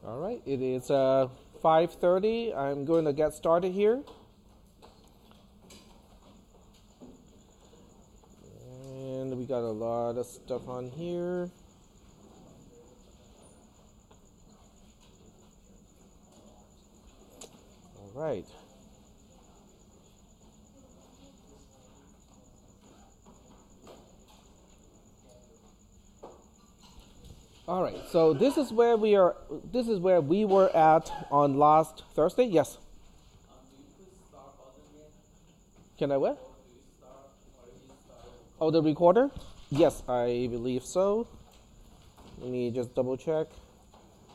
All right, it is 5:30. I'm going to get started here. And we got a lot of stuff on here. All right. All right, so this is where we are. This is where we were at on last Thursday. Yes. Can I what? Oh, the recorder? Yes, I believe so. Let me just double check.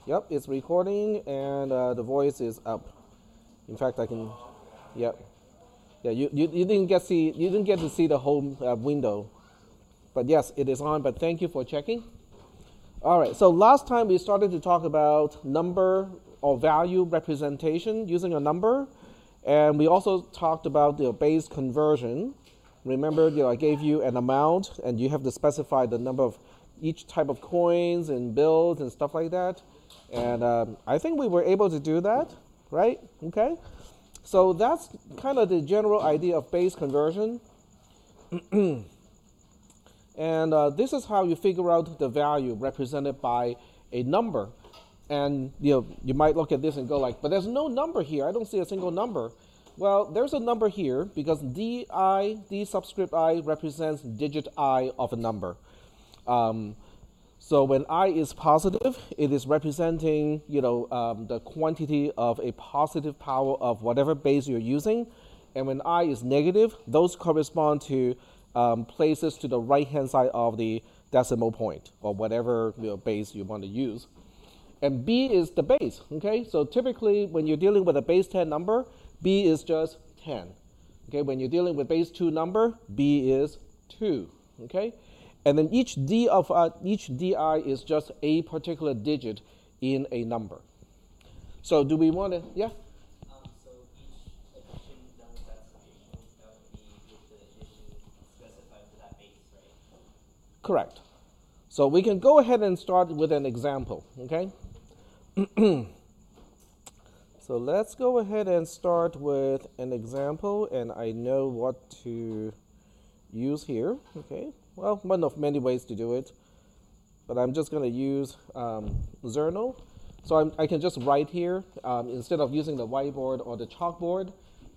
Yep, it's recording and the voice is up. In fact, I can. Yep. Yeah, you didn't get to see the whole window, but yes, it is on. But thank you for checking. All right, so last time we started to talk about number or value representation using a number, and we also talked about the base conversion. Remember, I gave you an amount, and you have to specify the number of each type of coins and bills and stuff like that. And I think we were able to do that, right? Okay, so that's kind of the general idea of base conversion. And this is how you figure out the value represented by a number. And you might look at this and go like, but there's no number here. I don't see a single number. Well, there's a number here because D subscript I represents digit I of a number. So when I is positive, it is representing the quantity of a positive power of whatever base you're using. And when I is negative, those correspond to places to the right-hand side of the decimal point or whatever base you want to use. And B is the base, okay? So typically when you're dealing with a base 10 number, B is just 10. Okay, when you're dealing with base 2 number, B is 2, okay? And then each DI is just a particular digit in a number. So do we want to, yeah? Correct. So we can go ahead and start with an example, okay? So let's go ahead and start with an example, and I know what to use here, okay? Well, one of many ways to do it, but I'm just going to use Zerno. So I can just write here instead of using the whiteboard or the chalkboard.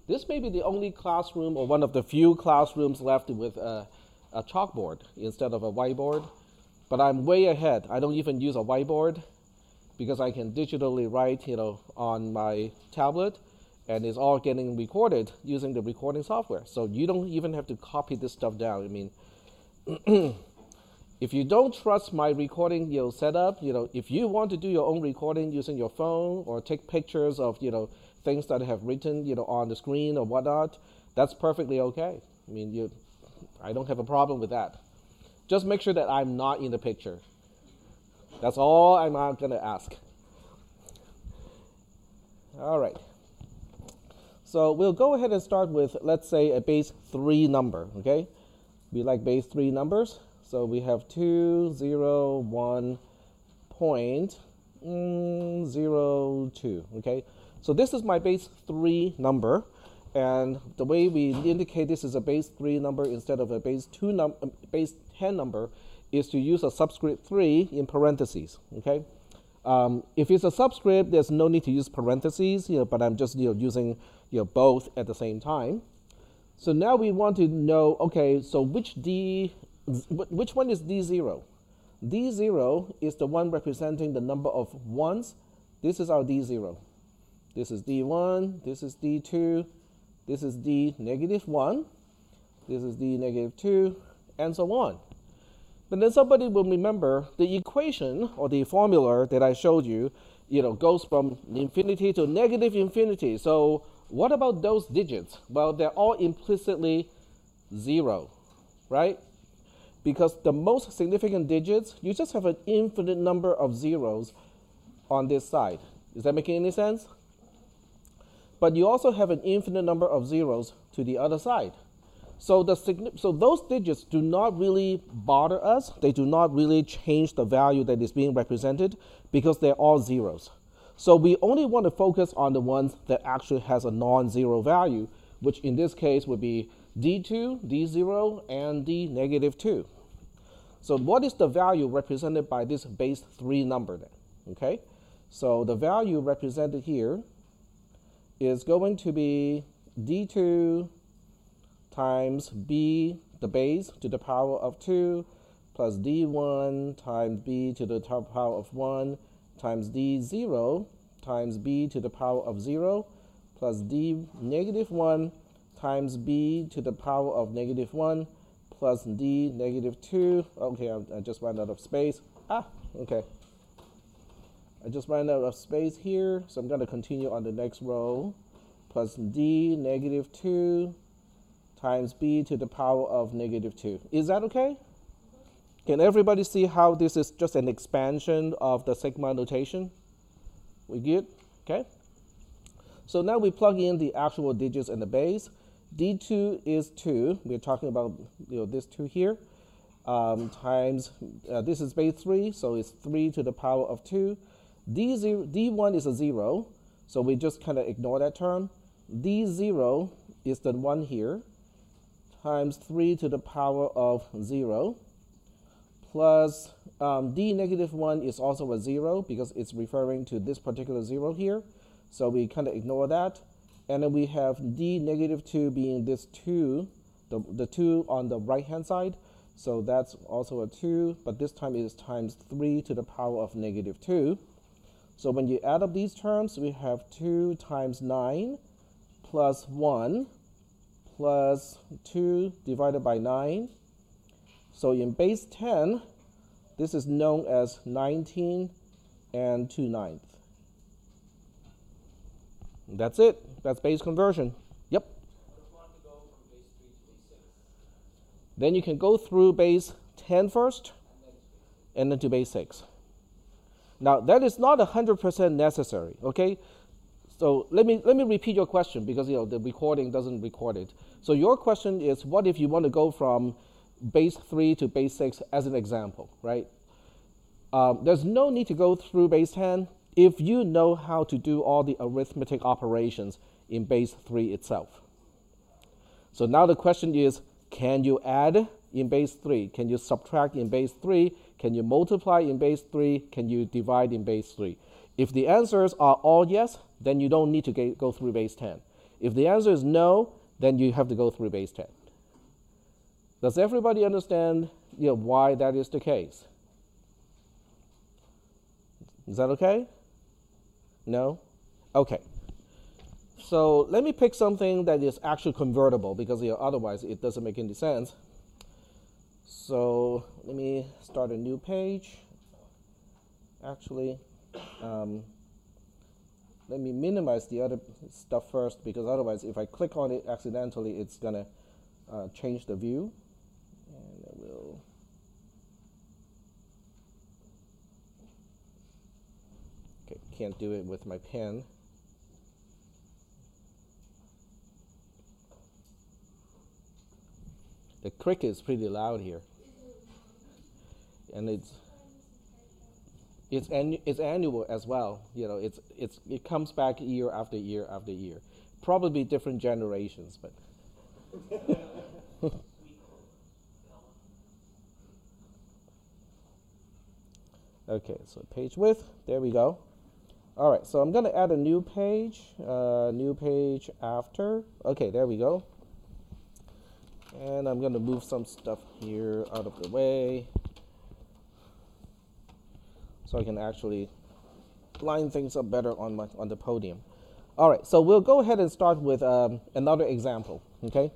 This may be the only classroom or one of the few classrooms left with a chalkboard instead of a whiteboard, but I'm way ahead. I don't even use a whiteboard because I can digitally write, on my tablet, and it's all getting recorded using the recording software. So you don't even have to copy this stuff down. I mean, if you don't trust my recording, setup, if you want to do your own recording using your phone or take pictures of, things that I have written, on the screen or whatnot, that's perfectly okay. I mean, I don't have a problem with that. Just make sure that I'm not in the picture. That's all I'm going to ask. All right. So we'll go ahead and start with, let's say, a base 3 number, okay? We like base 3 numbers. So we have 201.02, okay? So this is my base 3 number. And the way we indicate this is a base 3 number instead of a base 10 number is to use a subscript 3 in parentheses, okay? If it's a subscript, there's no need to use parentheses, but I'm just using both at the same time. So now we want to know, okay, so which one is D0? D0 is the one representing the number of ones. This is our D0. This is D1, this is D2, this is D negative 1, this is D negative 2, and so on. But then somebody will remember the equation or the formula that I showed you, goes from infinity to negative infinity. So what about those digits? Well, they're all implicitly 0, right? Because the most significant digits, you just have an infinite number of zeros on this side. Is that making any sense? But you also have an infinite number of zeros to the other side. So those digits do not really bother us. They do not really change the value that is being represented because they're all zeros. So we only want to focus on the ones that actually has a non-zero value, which in this case would be D2, D0, and D negative 2. So what is the value represented by this base 3 number then? Okay, so the value represented here is going to be D2 times B, the base, to the power of 2, plus D1 times B to the power of 1, times D0 times B to the power of 0, plus D negative 1 times B to the power of negative 1, plus D negative 2. Okay, I just ran out of space. Okay. I just ran out of space here, so I'm going to continue on the next row, plus D negative 2 times B to the power of negative 2. Is that okay? Can everybody see how this is just an expansion of the sigma notation? We good? Okay. So now we plug in the actual digits in the base. D2 is 2. We're talking about this 2 here. Times, this is base 3, so it's 3 to the power of 2. D1 is a 0, so we just kind of ignore that term. D0 is the 1 here, times 3 to the power of 0, plus D negative 1 is also a 0 because it's referring to this particular 0 here, so we kind of ignore that. And then we have D negative 2 being this 2, the 2 on the right-hand side, so that's also a 2, but this time it is times 3 to the power of negative 2. So when you add up these terms, we have 2 times 9 plus 1 plus 2 divided by 9. So in base 10, this is known as 19 and 2/9. That's it. That's base conversion. Yep. Then you can go through base 10 first and then to base 6. Now, that is not 100% necessary, okay? So let me repeat your question because the recording doesn't record it. So your question is, what if you want to go from base 3 to base 6 as an example, right? There's no need to go through base 10 if you know how to do all the arithmetic operations in base 3 itself. So now the question is, can you add in base 3? Can you subtract in base 3? Can you multiply in base 3? Can you divide in base 3? If the answers are all yes, then you don't need to go through base 10. If the answer is no, then you have to go through base 10. Does everybody understand why that is the case? Is that okay? No? Okay. So let me pick something that is actually convertible because otherwise it doesn't make any sense. So let me start a new page. Actually, let me minimize the other stuff first because otherwise if I click on it accidentally, it's going to change the view. And I will. Okay, can't do it with my pen. The cricket is pretty loud here, and it's annual as well. It comes back year after year after year. Probably different generations, but. Okay, so page width. There we go. All right, so I'm going to add a new page after. Okay, there we go. And I'm going to move some stuff here out of the way so I can actually line things up better on the podium. All right, so we'll go ahead and start with another example, okay?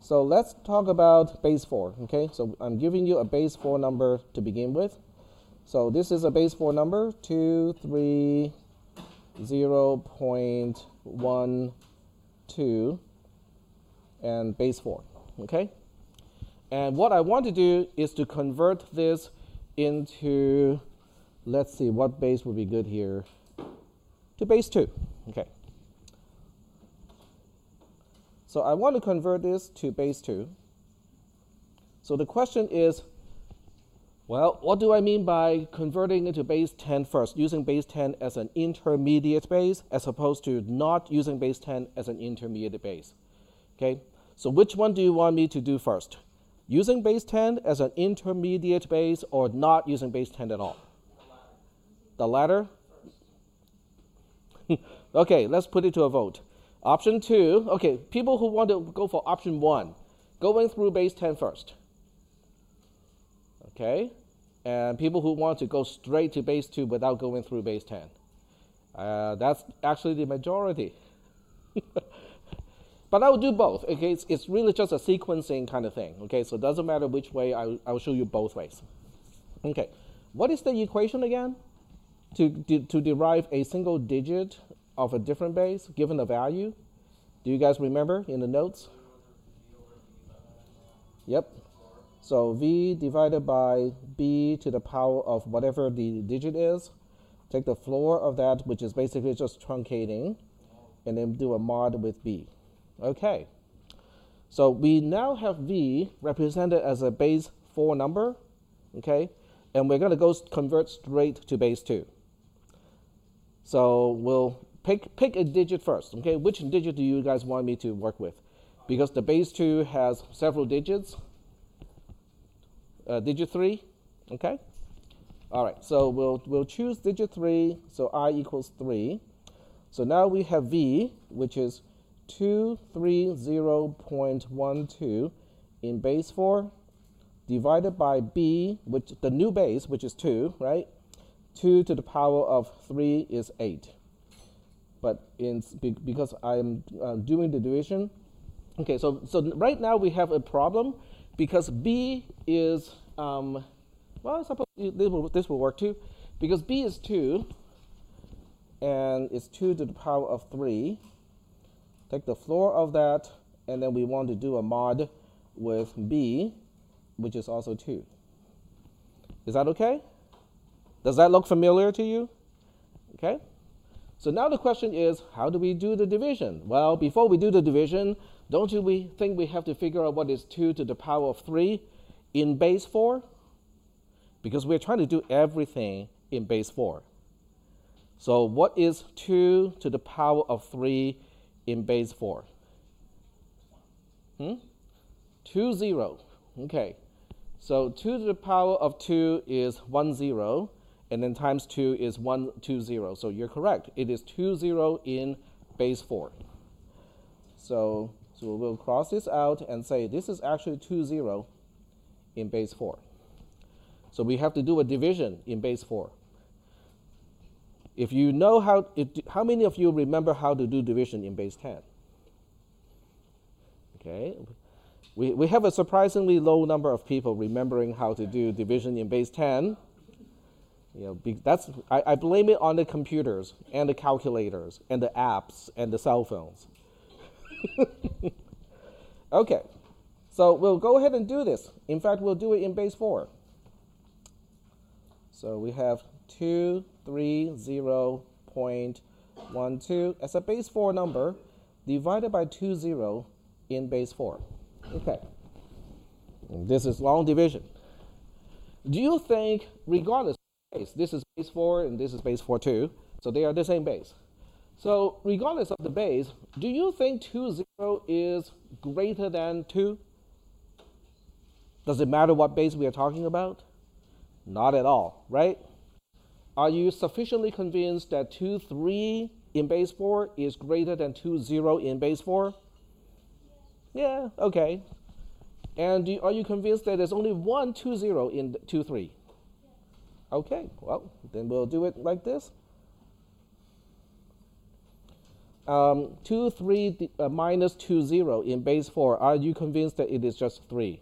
So let's talk about base 4, okay? So I'm giving you a base 4 number to begin with. So this is a base 4 number, 230.12, and base 4. Okay, and what I want to do is to convert this into, let's see, what base would be good here, to base 2. Okay, so I want to convert this to base 2. So the question is, Well, what do I mean by converting into base 10 first, using base 10 as an intermediate base as opposed to not using base 10 as an intermediate base? Okay, so which one do you want me to do first? Using base 10 as an intermediate base or not using base 10 at all? The latter? Okay, let's put it to a vote. Option 2, okay, people who want to go for option 1, going through base 10 first. Okay, and people who want to go straight to base 2 without going through base 10. That's actually the majority. But I will do both. Okay, it's really just a sequencing kind of thing. Okay, so it doesn't matter which way, I will show you both ways. Okay, what is the equation again? To derive a single digit of a different base given a value? Do you guys remember in the notes? Yep. So v divided by b to the power of whatever the digit is. Take the floor of that, which is basically just truncating, and then do a mod with b. Okay. So we now have v represented as a base 4 number, okay? And we're going to go convert straight to base 2. So we'll pick a digit first, okay? Which digit do you guys want me to work with? Because the base 2 has several digits. Digit 3, okay? All right, so we'll choose digit 3, so I equals 3. So now we have v, which is 230.12 in base 4, divided by b, which the new base, which is 2, right? 2 to the power of 3 is 8. But because I'm doing the division, okay, so right now we have a problem because b is, well, I suppose this will work too, because b is 2, and it's 2 to the power of 3. Take the floor of that, and then we want to do a mod with b, which is also 2. Is that okay? Does that look familiar to you? Okay. So now the question is, how do we do the division? Well, before we do the division, don't you think we have to figure out what is 2 to the power of 3 in base 4? Because we're trying to do everything in base 4. So what is 2 to the power of 3 in base 4? 20. Okay. So 2 to the power of 2 is 10, and then times 2 is 120. So you're correct. It is 20 in base 4. So we'll cross this out and say this is actually 20 in base 4. So we have to do a division in base 4. If you know how many of you remember how to do division in base 10? Okay. We have a surprisingly low number of people remembering how to do division in base 10. You know, I blame it on the computers and the calculators and the apps and the cell phones. Okay, so we'll go ahead and do this. In fact, we'll do it in base 4. So we have 230.12 as a base 4 number divided by 20 in base 4. Okay, and this is long division. Do you think, regardless of base, this is base 4 and this is base 4 too, so they are the same base. So regardless of the base, do you think 20 is greater than 2? Does it matter what base we are talking about? Not at all, right? Are you sufficiently convinced that 23 in base 4 is greater than 20 in base 4? Yeah, okay. And are you convinced that there's only one 20 in 23? Okay, well, then we'll do it like this. 23 minus 20 in base 4, are you convinced that it is just 3?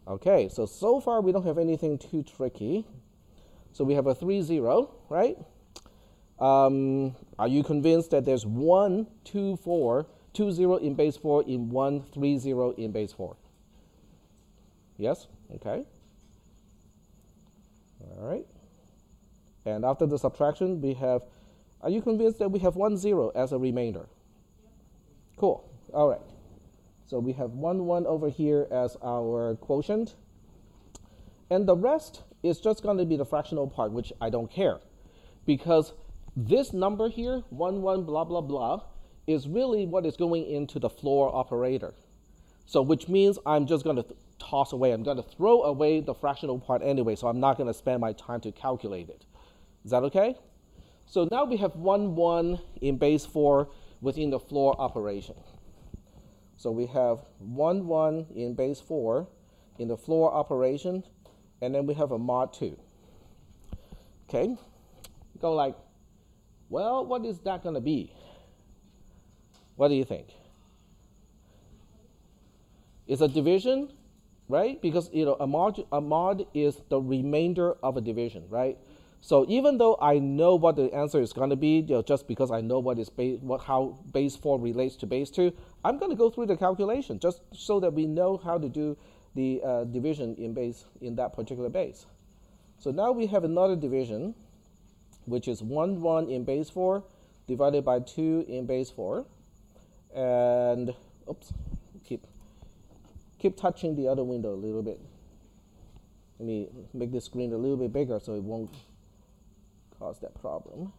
Okay, so far we don't have anything too tricky. So we have a 30, right? Are you convinced that there's 1, 2, 4, 20 in base 4 in 1, 30 in base 4? Yes? Okay. All right. And after the subtraction, we have, are you convinced that we have 1, 0 as a remainder? Cool. All right. So we have 1, 1 over here as our quotient. And the rest is just going to be the fractional part, which I don't care. Because this number here, 1, 1, blah, blah, blah, is really what is going into the floor operator. So which means I'm just going to toss away. I'm going to throw away the fractional part anyway, so I'm not going to spend my time to calculate it. Is that okay? So now we have 1, 1 in base 4 within the floor operation. So we have 1, 1 in base 4 in the floor operation, and then we have a mod 2. Okay? Go like, well, what is that going to be? What do you think? It's a division, right? Because a mod is the remainder of a division, right? So even though I know what the answer is going to be, just because I know how base 4 relates to base 2, I'm going to go through the calculation just so that we know how to do the division in that particular base. So now we have another division, which is 1, 1 in base 4 divided by 2 in base 4. And, oops, keep touching the other window a little bit. Let me make this screen a little bit bigger so it won't cause that problem.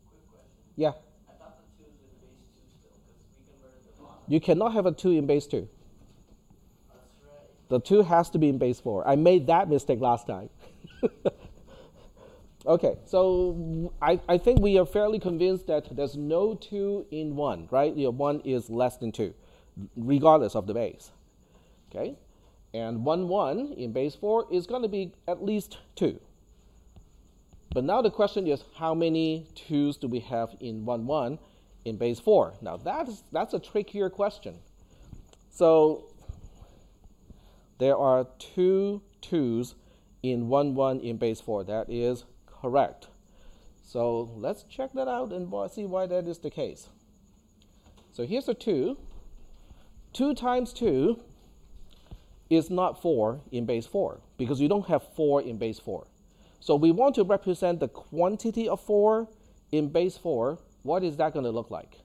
Quick question. Yeah. I thought the 2 is in base 2 still, because we converted the bottom. You cannot have a 2 in base 2. That's right. The 2 has to be in base 4. I made that mistake last time. Okay, so I think we are fairly convinced that there's no 2 in 1, right? 1 is less than 2, regardless of the base. Okay, and 1, 1 in base 4 is going to be at least 2. But now the question is, how many 2's do we have in 1, 1 in base 4? Now that's a trickier question. So there are 2 2's in 1, 1 in base 4. That is correct. So let's check that out and see why that is the case. So here's a 2. 2 times 2 is not 4 in base 4 because you don't have 4 in base 4. So we want to represent the quantity of 4 in base 4. What is that going to look like?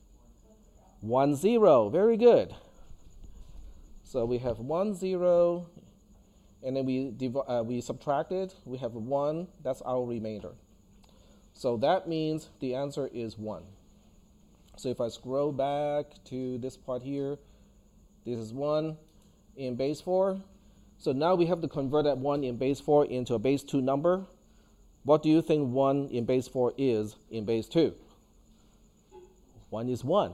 1, 0. Very good. So we have 1, 0. And then we subtract it. We have 1. That's our remainder. So that means the answer is 1. So if I scroll back to this part here, this is 1 in base 4. So now we have to convert that 1 in base 4 into a base 2 number. What do you think 1 in base 4 is in base 2? 1 is 1.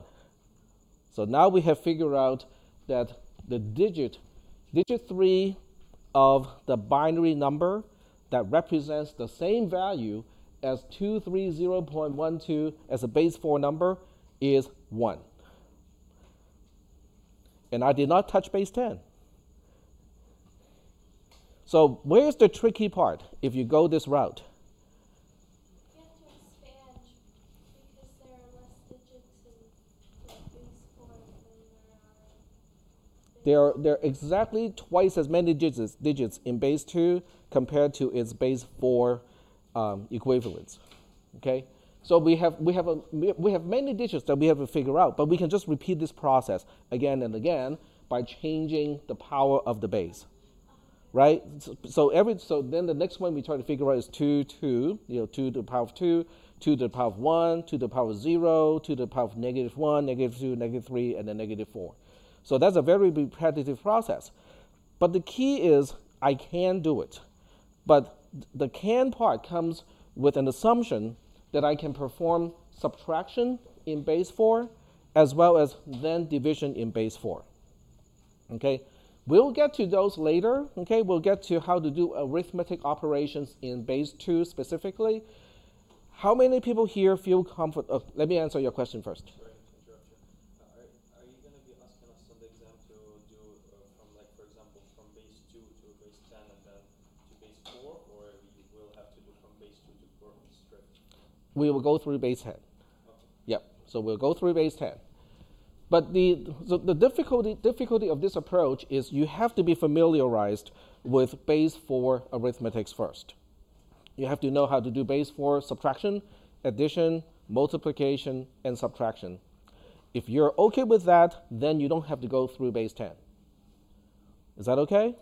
So now we have figured out that the digit 3 of the binary number that represents the same value as 230.12 as a base 4 number is 1. And I did not touch base 10. So where's the tricky part if you go this route? You have to expand because there are less digits in base 4 than there are. There are exactly twice as many digits in base 2 compared to its base 4 equivalents. Okay, so we have many digits that we have to figure out, but we can just repeat this process again and again by changing the power of the base, right? So then the next one we try to figure out is 2, 2, 2 to the power of 2, 2 to the power of 1, 2 to the power of 0, 2 to the power of -1, -2, -3, and then -4. So that's a very repetitive process. But the key is I can do it. But the can part comes with an assumption that I can perform subtraction in base 4 as well as then division in base 4. Okay, we'll get to those later. Okay, we'll get to how to do arithmetic operations in base 2 specifically. How many people here feel comfortable? Let me answer your question first. Sorry to interrupt you. Are you going to be asking us on the exam to do from, like, for example, from base 2 to base 10 and then to base 4, or you will have to do from base 2 to 4 straight? We will go through base 10. Okay. Yep. So we'll go through base 10. But the difficulty of this approach is you have to be familiarized with base 4 arithmetics first. You have to know how to do base 4 subtraction, addition, multiplication, and subtraction. If you're okay with that, then you don't have to go through base 10. Is that okay?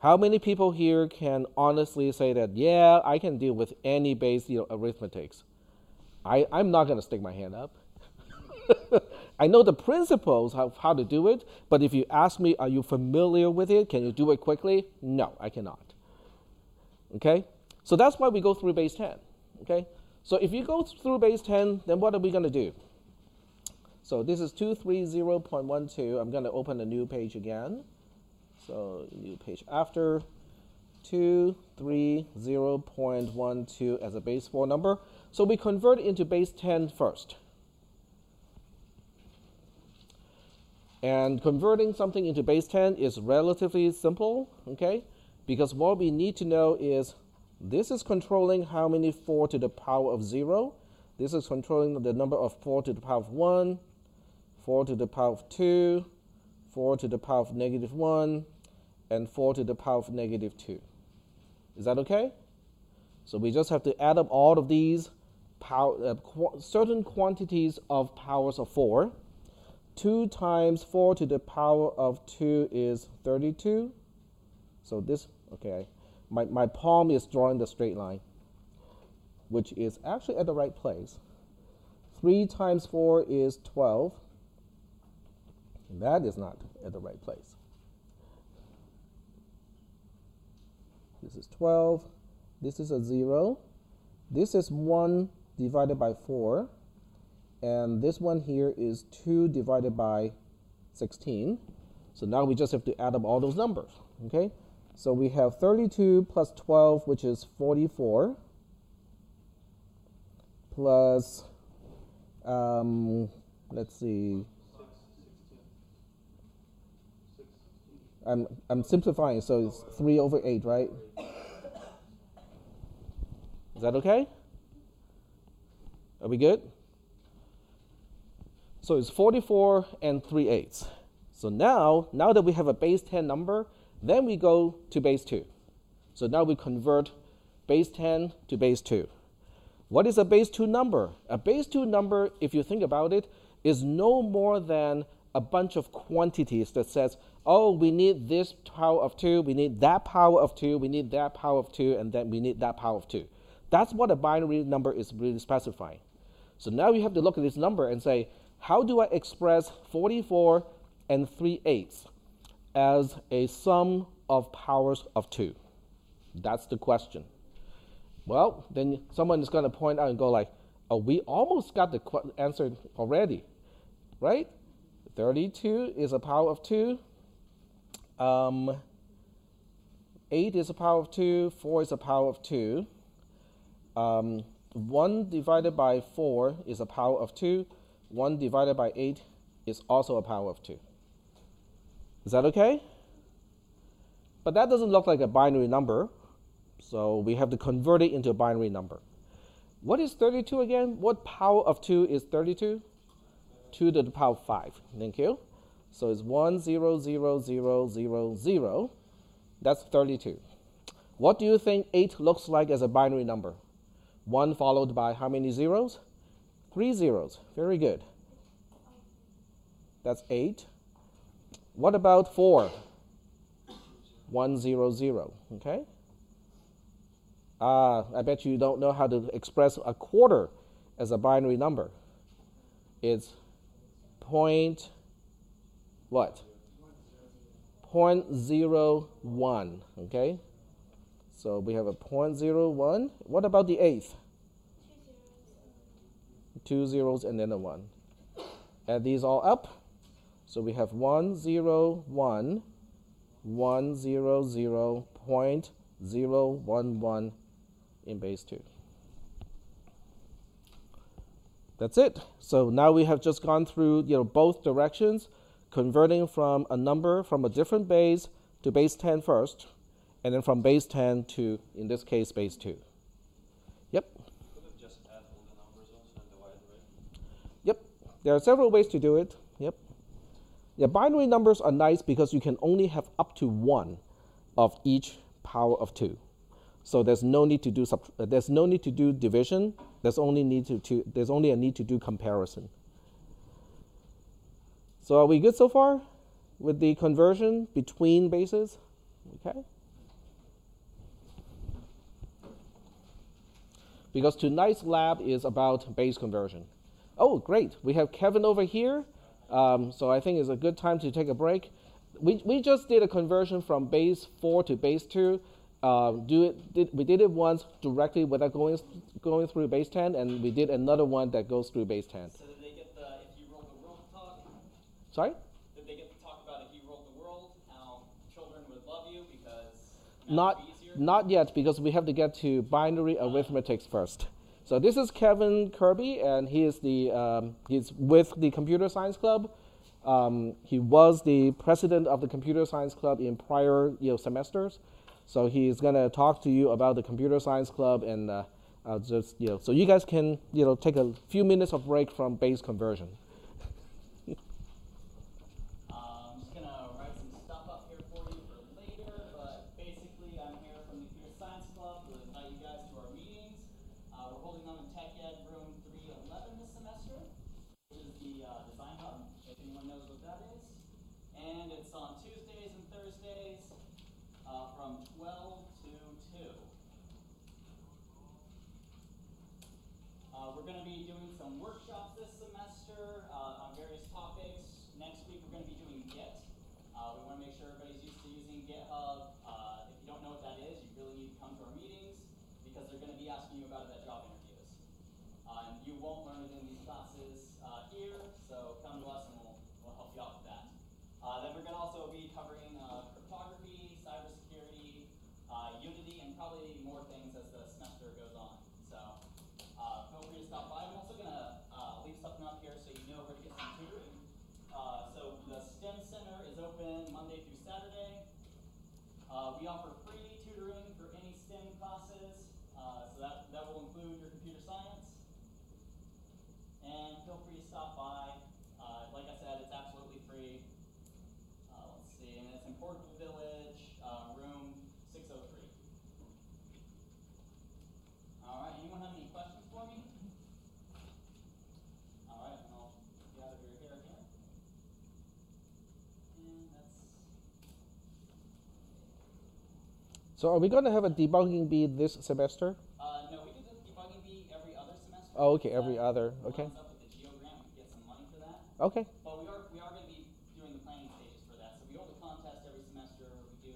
How many people here can honestly say that, yeah, I can deal with any base arithmetics? I'm not going to stick my hand up. I know the principles of how to do it, but if you ask me, are you familiar with it? Can you do it quickly? No, I cannot. Okay? So that's why we go through base 10. Okay? So if you go through base 10, then what are we going to do? So this is 230.12. I'm going to open a new page again. So new page after 230.12 as a base 4 number. So we convert into base 10 first. And converting something into base 10 is relatively simple, okay? Because what we need to know is this is controlling how many 4 to the power of 0. This is controlling the number of 4 to the power of 1, 4 to the power of 2, 4 to the power of -1, and 4 to the power of -2. Is that okay? So we just have to add up all of these certain quantities of powers of 4. 2 times 4 to the power of 2 is 32. So this, okay, my palm is drawing the straight line, which is actually at the right place. 3 times 4 is 12. That is not at the right place. This is 12. This is a 0. This is 1 divided by 4. And this one here is 2 divided by 16. So now we just have to add up all those numbers, okay? So we have 32 plus 12, which is 44, plus, let's see. I'm simplifying, so it's 3 over 8, right? Is that okay? Are we good? So it's 44 and 3/8. So now that we have a base 10 number, then we go to base 2. So now we convert base 10 to base 2. What is a base 2 number? A base 2 number, if you think about it, is no more than a bunch of quantities that says, oh, we need this power of 2, we need that power of 2, we need that power of 2, and then we need that power of 2. That's what a binary number is really specifying. So now you have to look at this number and say, how do I express 44 and 3/8 as a sum of powers of 2? That's the question. Well, then someone is going to point out and go like, oh, we almost got the answer already, right? 32 is a power of 2. 8 is a power of 2. 4 is a power of 2. 1 divided by 4 is a power of 2. 1 divided by 8 is also a power of 2. Is that okay? But that doesn't look like a binary number, so we have to convert it into a binary number. What is 32 again? What power of 2 is 32? 2 to the power of 5. Thank you. So it's 1, 0, 0, 0, 0, 0. That's 32. What do you think 8 looks like as a binary number? 1 followed by how many zeros? 3 zeros. Very good. That's 8. What about 4? 1, 0, 0. Okay? I bet you don't know how to express a quarter as a binary number. It's point what? 0.01. Okay? So we have a 0.01. What about the 8th? 2 zeros and then a 1. Add these all up. So we have 1, 0, 1, 1, 0, 0, 0.011 in base 2. That's it. So now we have just gone through both directions, converting from a number from a different base to base 10 first, and then from base 10 to, in this case, base 2. Yep. Could have just add all the numbers also and divide, right? Yep. There are several ways to do it. Yep. Yeah, binary numbers are nice because you can only have up to 1 of each power of 2. So there's no need to do division. There's only a need to do comparison. So are we good so far with the conversion between bases? Okay. because tonight's lab is about base conversion. Oh, great. We have Kevin over here. So I think it's a good time to take a break. We just did a conversion from base 4 to base 2. We did it once directly without going through base 10, and we did another one that goes through base 10. So did they get the if you rolled the world talk? Sorry? Did they get to talk about if you rolled the world, how children would love you because Not yet, because we have to get to binary arithmetics first. So this is Kevin Kirby, and he is he's with the Computer Science Club. He was the president of the Computer Science Club in prior semesters. So he's going to talk to you about the Computer Science Club, and just so you guys can take a few minutes of break from base conversion. I'm just going to write some stuff up here for you for later, but basically I'm here from the Computer Science Club to invite you guys to our meetings. We're holding them in Tech Ed room 311 this semester, which is the Design Hub, if anyone knows what that is. And it's on Tuesdays and Thursdays from 12 to 2. We're going to be doing some workshops this semester on various topics. Next week we're going to be doing Git. We want to make sure everybody's used to using GitHub. If you don't know what that is, you really need to come to our meetings because they're going to be asking you about it at job interviews. And you won't learn it in these classes here, so come to us and we'll help you out with that. Then we're going to also be covering cryptography, cybersecurity, Unity, and probably more things as the semester goes on. So feel free to stop by. I'm also going to leave something up here so you know where to get some tutoring. So the STEM Center is open Monday through Saturday. We offer free tutoring for any STEM classes, so that will include your computer science. And feel free to stop by. Like I said, it's absolutely free. Let's see, and it's in Portable Village, room 603. All right, anyone have any questions for me? All right, and I'll get out of your hair here. And that's... So are we going to have a debugging bee this semester? No, we do the debugging bee every other semester. Oh, okay, every other. Okay. Lines up with the Geo grant, we get some money for that. Okay. But we are going to be doing the planning stages for that. So we hold a contest every semester where we do,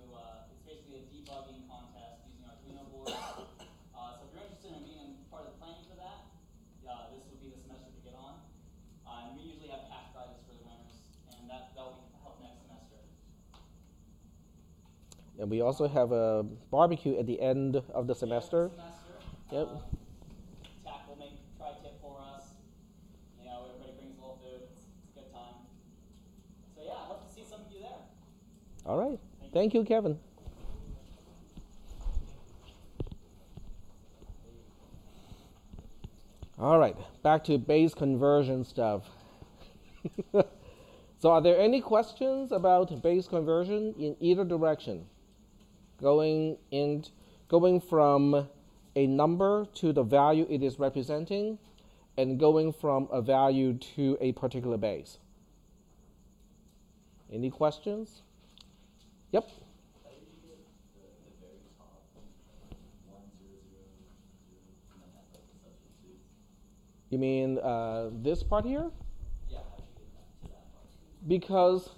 it's basically a debugging contest using Arduino boards. So if you're interested in being part of the planning for that, this would be the semester to get on. And we usually have cash prizes for the winners, and that'll help next semester. And we also have a barbecue at the end of the semester. Yep. TAC will make tri-tip for us. Everybody brings a little food. It's a good time. So yeah, I hope to see some of you there. All right. Thank you, Kevin. All right, back to base conversion stuff. So are there any questions about base conversion in either direction? Going from a number to the value it is representing, and going from a value to a particular base. Any questions? Yep. How did you get the very top 1, 0, 0, 0, and then have like the substitutes? You mean this part here? Yeah, how did you get to that part? Because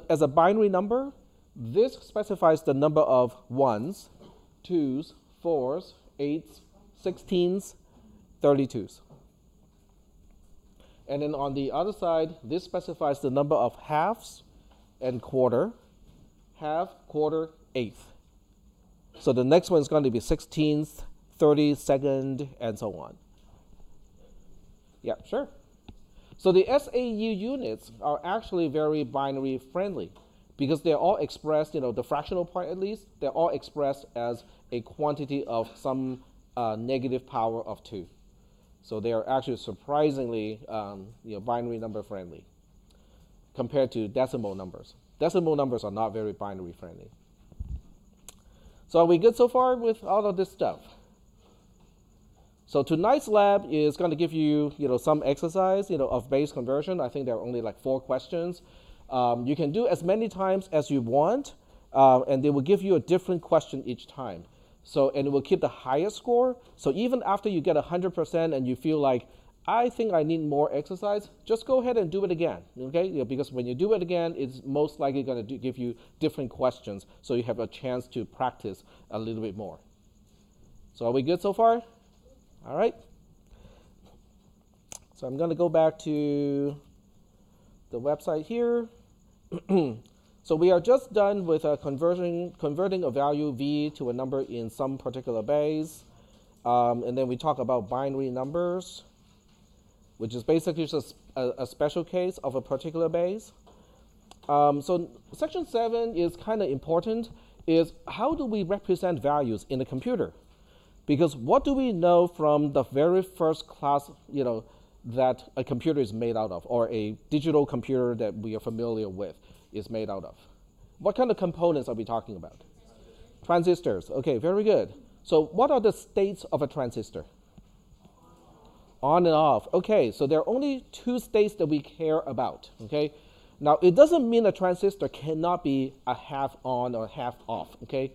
as a binary number, this specifies the number of 1s, 2s, 4s, 8s, 16s, 32s. And then on the other side, this specifies the number of halves and quarter, half, quarter, eighth. So the next one is going to be 16th, 32nd, and so on. Yeah, sure. So the SAU units are actually very binary friendly because they're all expressed, the fractional part at least, they're all expressed as a quantity of some negative power of 2. So they are actually surprisingly binary number friendly compared to decimal numbers. Decimal numbers are not very binary friendly. So are we good so far with all of this stuff? So tonight's lab is going to give you, some exercise, of base conversion. I think there are only like 4 questions. You can do as many times as you want, and they will give you a different question each time. So, and it will keep the highest score. So even after you get 100% and you feel like, I think I need more exercise, just go ahead and do it again, okay? Because when you do it again, it's most likely going to give you different questions, so you have a chance to practice a little bit more. So are we good so far? All right. So I'm going to go back to the website here. So we are just done with converting a value v to a number in some particular base. And then we talk about binary numbers, which is basically just a special case of a particular base. So section 7 is kind of important, is how do we represent values in a computer? Because what do we know from the very first class, that a computer is made out of, or a digital computer that we are familiar with is made out of? What kind of components are we talking about? Transistors. Okay, very good. So what are the states of a transistor? On and off. Okay, so there are only 2 states that we care about. Okay, now it doesn't mean a transistor cannot be a half on or half off. Okay,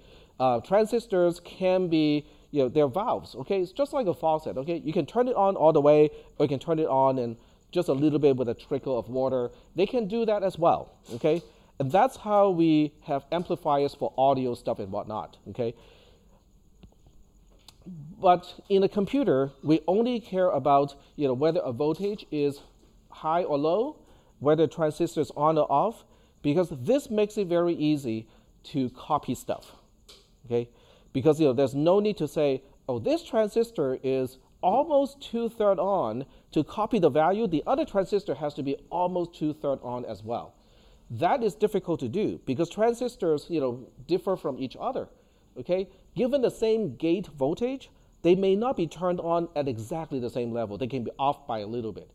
transistors can be, they're valves. Okay, it's just like a faucet. Okay, you can turn it on all the way, or you can turn it on and just a little bit with a trickle of water. They can do that as well. Okay, and that's how we have amplifiers for audio stuff and whatnot. Okay. But in a computer, we only care about whether a voltage is high or low, whether a transistor is on or off, because this makes it very easy to copy stuff. Okay, because there's no need to say, oh, this transistor is almost 2/3 on. To copy the value, the other transistor has to be almost 2/3 on as well. That is difficult to do because transistors differ from each other. Okay, given the same gate voltage, they may not be turned on at exactly the same level. They can be off by a little bit.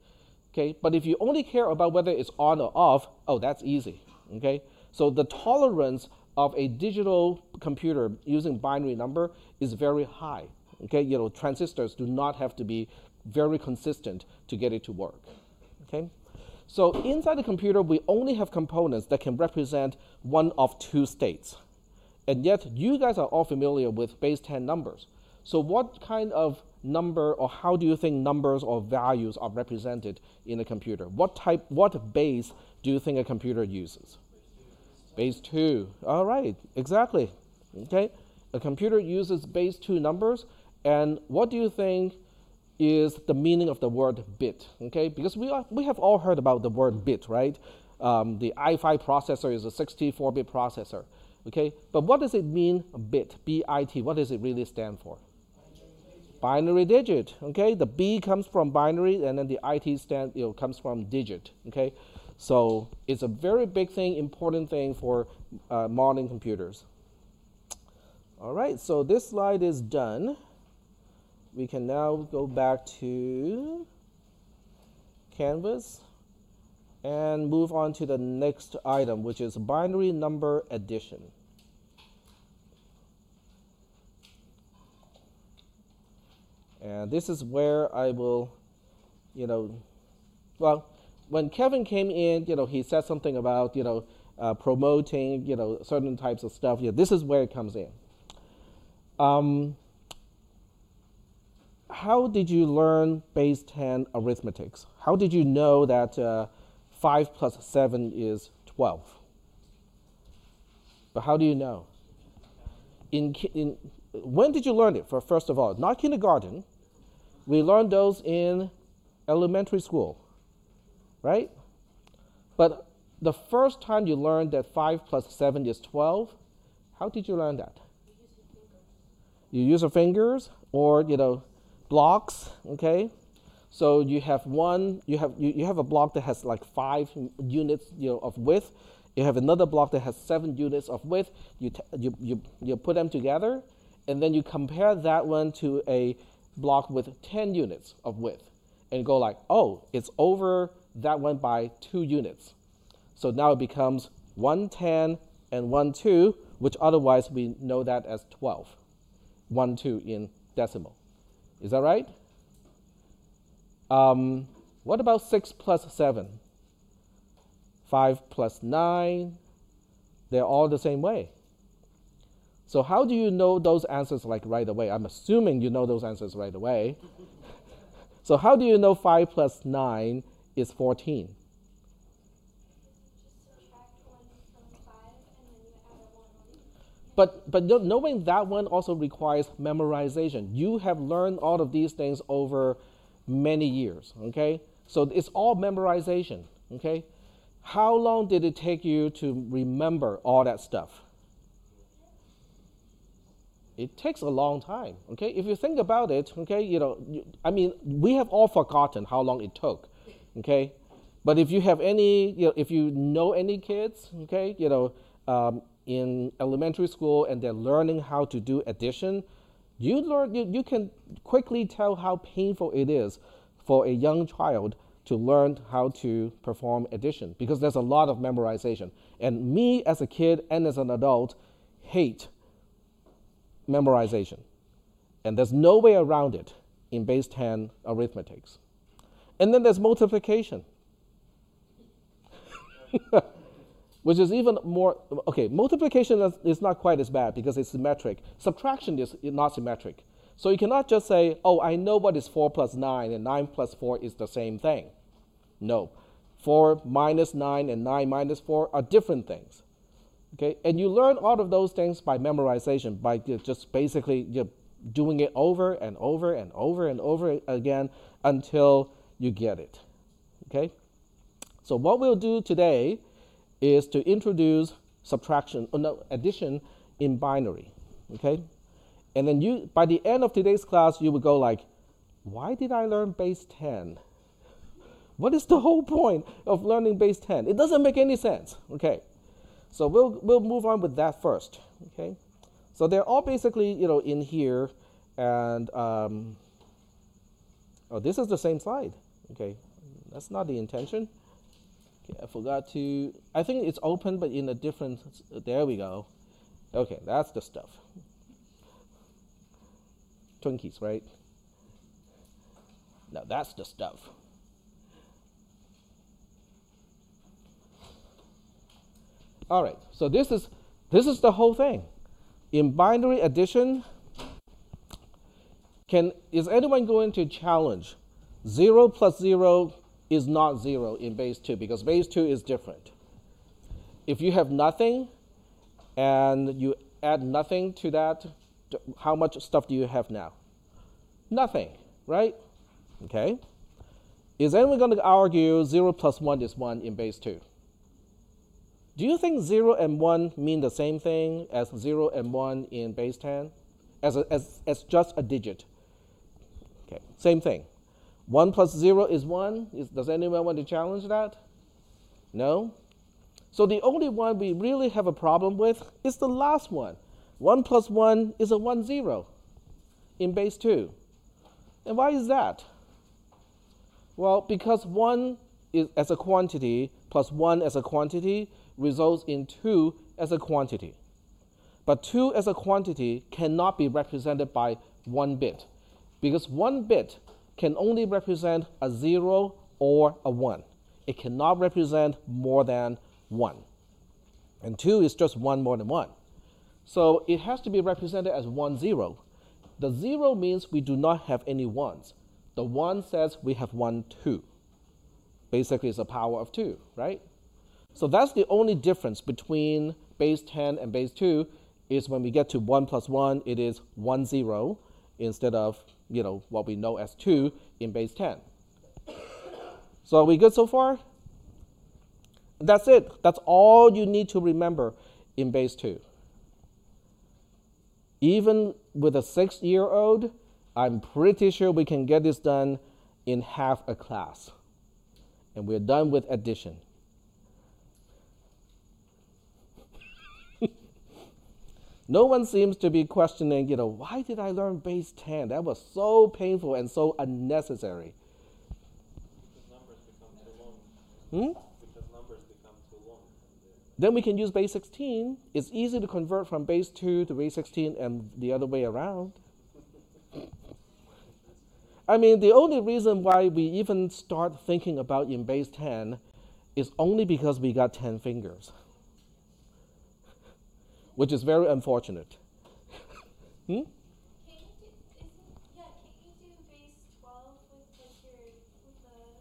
Okay, but if you only care about whether it's on or off, oh, that's easy. Okay, so the tolerance of a digital computer using binary number is very high. Okay, transistors do not have to be very consistent to get it to work. Okay, so inside the computer, we only have components that can represent one of 2 states. And yet, you guys are all familiar with base 10 numbers. So what kind of number, or how do you think numbers or values are represented in a computer? What base do you think a computer uses? Base 2. All right, exactly. Okay, a computer uses base 2 numbers. And what do you think is the meaning of the word bit? Okay, because we have all heard about the word bit, right? The i5 processor is a 64-bit processor. Okay, but what does it mean, bit, B-I-T? What does it really stand for? Binary digit. Okay, the B comes from binary, and then the IT comes from digit. Okay, so it's a very big thing, important thing for modern computers. All right, so this slide is done. We can now go back to Canvas and move on to the next item, which is binary number addition. And this is where I will, well, when Kevin came in, he said something about, promoting, certain types of stuff. This is where it comes in. How did you learn base 10 arithmetics? How did you know that 5 plus 7 is 12? But how do you know? When did you learn it? First of all, not kindergarten. We learned those in elementary school, right? But the first time you learned that 5 plus 7 is 12, how did you learn that? You use your fingers or, blocks, okay? So you have you have a block that has like 5 units, of width. You have another block that has 7 units of width. You put them together, and then you compare that one to a block with 10 units of width, and go like, oh, it's over that one by 2 units. So now it becomes 1, 10, and 1, 2, which otherwise we know that as 12. 1, 2 in decimal. Is that right? What about 6 plus 7? 5 plus 9, they're all the same way. So how do you know those answers like right away? I'm assuming you know those answers right away. So how do you know 5 plus 9 is 14? Just subtract 1 from 5 and then you add a 1 on each. But knowing that one also requires memorization. You have learned all of these things over many years, okay? So it's all memorization, okay? How long did it take you to remember all that stuff? It takes a long time, okay? If you think about it, okay, we have all forgotten how long it took, okay? But if you have any, if you know any kids, okay, in elementary school and they're learning how to do addition, you can quickly tell how painful it is for a young child to learn how to perform addition because there's a lot of memorization. And me as a kid and as an adult hate memorization. And there's no way around it in base 10 arithmetics. And then there's multiplication, which is even more, okay, multiplication is not quite as bad because it's symmetric. Subtraction is not symmetric. So you cannot just say, oh, I know what is 4 plus 9 and 9 plus 4 is the same thing. No. 4 minus 9 and 9 minus 4 are different things. Okay, and you learn all of those things by memorization, by just basically doing it over and over and over and over again until you get it. Okay, so what we'll do today is to introduce addition in binary. Okay, and then by the end of today's class, you will go like, why did I learn base 10? What is the whole point of learning base 10? It doesn't make any sense. Okay. So we'll move on with that first, okay? So they're all basically, in here, and this is the same slide, okay? That's not the intention. Okay, I forgot to. I think it's open, but in a different. There we go. Okay, that's the stuff. Twinkies, right? Now that's the stuff. All right, so this is the whole thing. In binary addition, is anyone going to challenge 0 plus 0 is not 0 in base 2 because base 2 is different. If you have nothing and you add nothing to that, how much stuff do you have now? Nothing, right? Okay. Is anyone going to argue 0 plus 1 is 1 in base 2? Do you think 0 and 1 mean the same thing as 0 and 1 in base 10? As just a digit? Okay, same thing. 1 plus 0 is 1. Does anyone want to challenge that? No? So the only one we really have a problem with is the last one. 1 plus 1 is a 1, 0 in base 2. And why is that? Well, because 1 is as a quantity plus 1 as a quantity results in 2 as a quantity. But 2 as a quantity cannot be represented by 1 bit because 1 bit can only represent a 0 or a 1. It cannot represent more than 1. And 2 is just 1 more than 1. So it has to be represented as 1, 0. The 0 means we do not have any 1s. The 1 says we have 1, 2. Basically, it's a power of 2, right? So that's the only difference between base 10 and base 2 is when we get to 1 plus 1, it is 1, 0 instead of, what we know as 2 in base 10. So are we good so far? That's it. That's all you need to remember in base 2. Even with a 6-year-old, I'm pretty sure we can get this done in half a class. And we're done with addition. No one seems to be questioning, why did I learn base 10? That was so painful and so unnecessary. Because numbers become too long. Because numbers become too long. Then we can use base 16. It's easy to convert from base 2 to base 16 and the other way around. I mean, the only reason why we even start thinking about in base 10 is only because we got 10 fingers, which is very unfortunate. Hmm? Can't you do, can't you do base 12 with like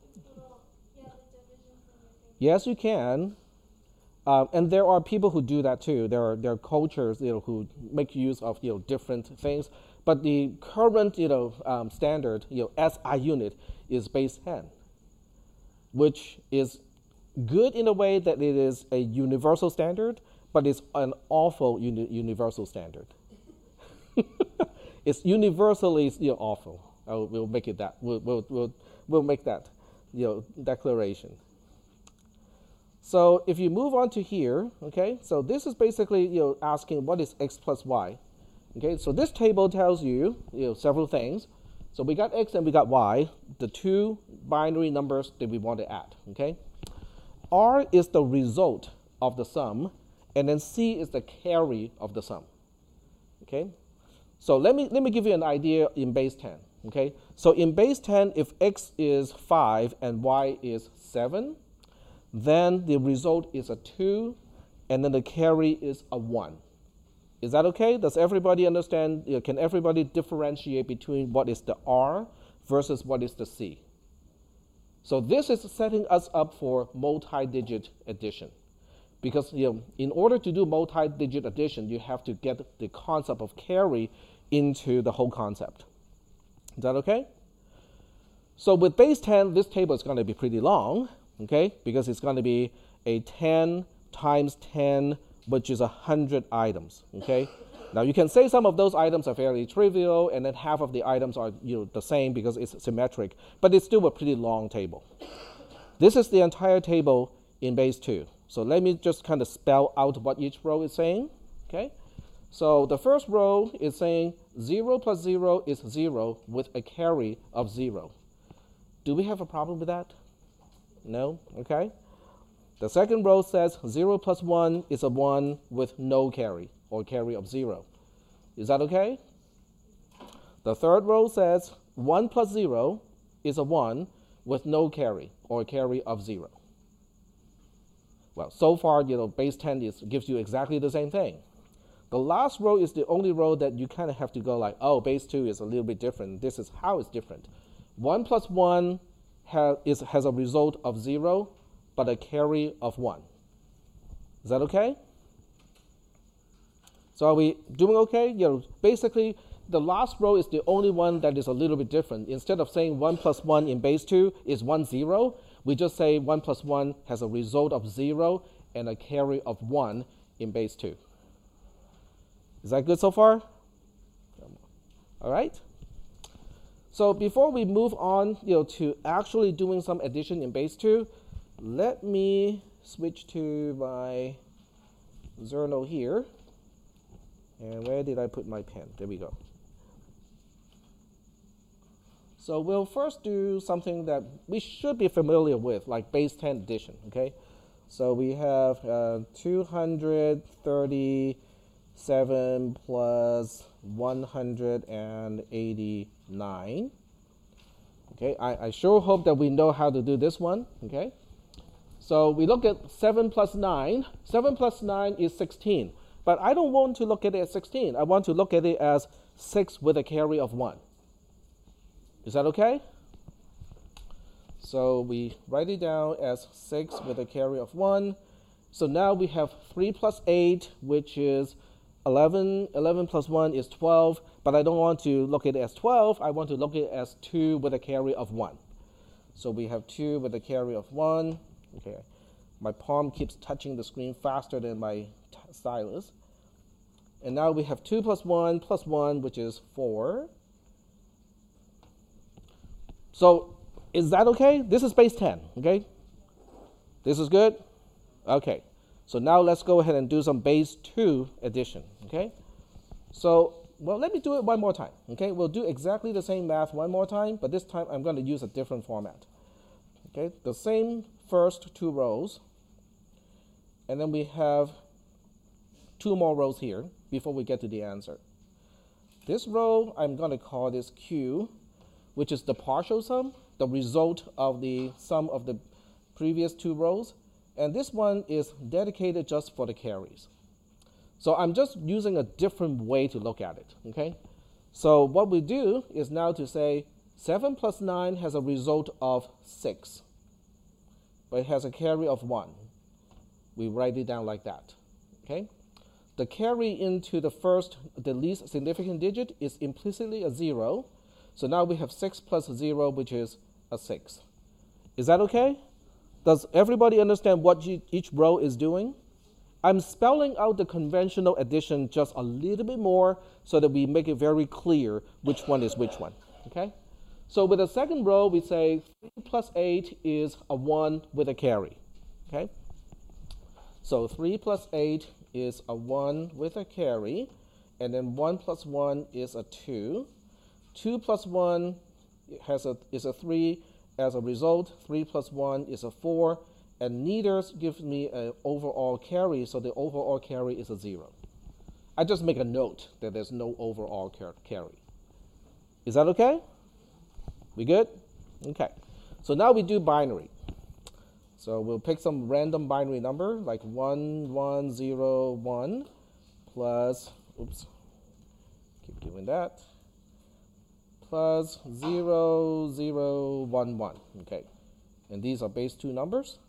with the little, the divisions in your finger? Yes, you can. And there are people who do that too. There are cultures, who make use of, different things. But the current, standard, SI unit is base 10, which is good in a way that it is a universal standard, but it's an awful universal standard. It's universally, awful. We'll make it that. We'll make that, declaration. So if you move on to here, okay, so this is basically, asking what is x plus y. Okay, so this table tells you, several things. So we got x and we got y, the two binary numbers that we want to add, okay? R is the result of the sum, and then C is the carry of the sum, okay? So let me give you an idea in base 10, okay? So in base 10, if x is 5 and y is 7, then the result is a 2, and then the carry is a 1. Is that okay? Does everybody understand? Can everybody differentiate between what is the R versus what is the C? So this is setting us up for multi-digit addition. Because in order to do multi-digit addition, you have to get the concept of carry into the whole concept. Is that okay? So with base 10, this table is going to be pretty long, okay? Because it's going to be a 10 times 10, which is 100 items, okay? Now you can say some of those items are fairly trivial, and then half of the items are the same because it's symmetric, but it's still a pretty long table. This is the entire table in base 2. So let me just kind of spell out what each row is saying, okay? So the first row is saying 0 plus 0 is 0 with a carry of 0. Do we have a problem with that? No? Okay. The second row says 0 plus 1 is a 1 with no carry, or carry of 0. Is that okay? The third row says 1 plus 0 is a 1 with no carry, or carry of 0. Well, so far, base 10 gives you exactly the same thing. The last row is the only row that you kind of have to go like, oh, base 2 is a little bit different. This is how it's different. 1 plus 1 has a result of 0, but a carry of 1. Is that okay? So are we doing okay? Basically, the last row is the only one that is a little bit different. Instead of saying 1 plus 1 in base 2 is 1, 0, we just say 1 plus 1 has a result of 0 and a carry of 1 in base 2. Is that good so far? All right. So before we move on to actually doing some addition in base 2, let me switch to my Zerno here. And where did I put my pen? There we go. So we'll first do something that we should be familiar with, like base 10 addition, okay? So we have 237 plus 189. Okay, I sure hope that we know how to do this one, okay? So we look at 7 plus 9. 7 plus 9 is 16. But I don't want to look at it as 16. I want to look at it as 6 with a carry of 1. Is that okay? So we write it down as 6 with a carry of 1. So now we have 3 plus 8, which is 11. 11 plus 1 is 12. But I don't want to look at it as 12. I want to look at it as 2 with a carry of 1. So we have 2 with a carry of 1. Okay. My palm keeps touching the screen faster than my stylus. And now we have 2 plus 1, which is 4. So is that okay? This is base 10, okay? This is good? Okay. So now let's go ahead and do some base 2 addition, okay? So, well, let me do it one more time, okay? We'll do exactly the same math one more time, but this time I'm going to use a different format. Okay, the same first 2 rows, and then we have 2 more rows here before we get to the answer. This row, I'm going to call this Q, which is the partial sum, the result of the sum of the previous 2 rows. And this one is dedicated just for the carries. So I'm just using a different way to look at it, okay? So what we do is now to say 7 plus 9 has a result of 6, but it has a carry of 1. We write it down like that, okay? The carry into the least significant digit is implicitly a 0. So now we have 6 plus 0, which is a 6. Is that okay? Does everybody understand what each row is doing? I'm spelling out the conventional addition just a little bit more so that we make it very clear which one is which one, okay? So with the second row, we say 3 plus 8 is a 1 with a carry, okay? So 3 plus 8 is a 1 with a carry, and then 1 plus 1 is a 2. 2 plus 1 is a 3. As a result, 3 plus 1 is a 4, and neither gives me an overall carry, so the overall carry is a 0. I just make a note that there's no overall carry. Is that okay? We good? Okay. So now we do binary. So we'll pick some random binary number, like 1, 1, 0, 1, plus, oops, keep doing that, plus 0, 0, 1, 1, okay. And these are base 2 numbers.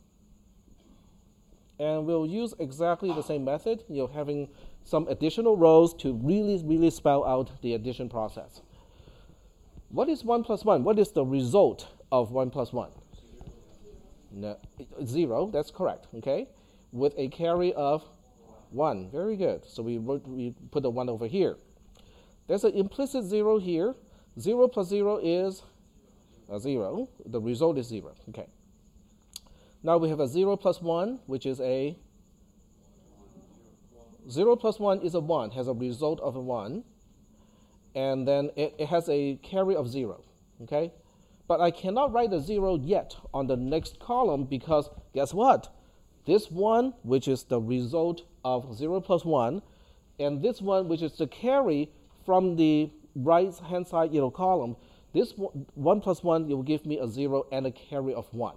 And we'll use exactly the same method, having some additional rows to really spell out the addition process. What is 1 plus 1? What is the result of 1 plus 1? No, 0, that's correct, okay? With a carry of 1, very good. So we put the 1 over here. There's an implicit 0 here. 0 plus 0 is a 0. The result is 0, okay. Now we have a 0 plus 1, which is a 0 plus 1 is a 1, has a result of a 1. And then it has a carry of 0, okay? But I cannot write a 0 yet on the next column because guess what? This one, which is the result of 0 plus 1, and this one, which is the carry from the right-hand side column, this 1 plus 1 will give me a 0 and a carry of 1,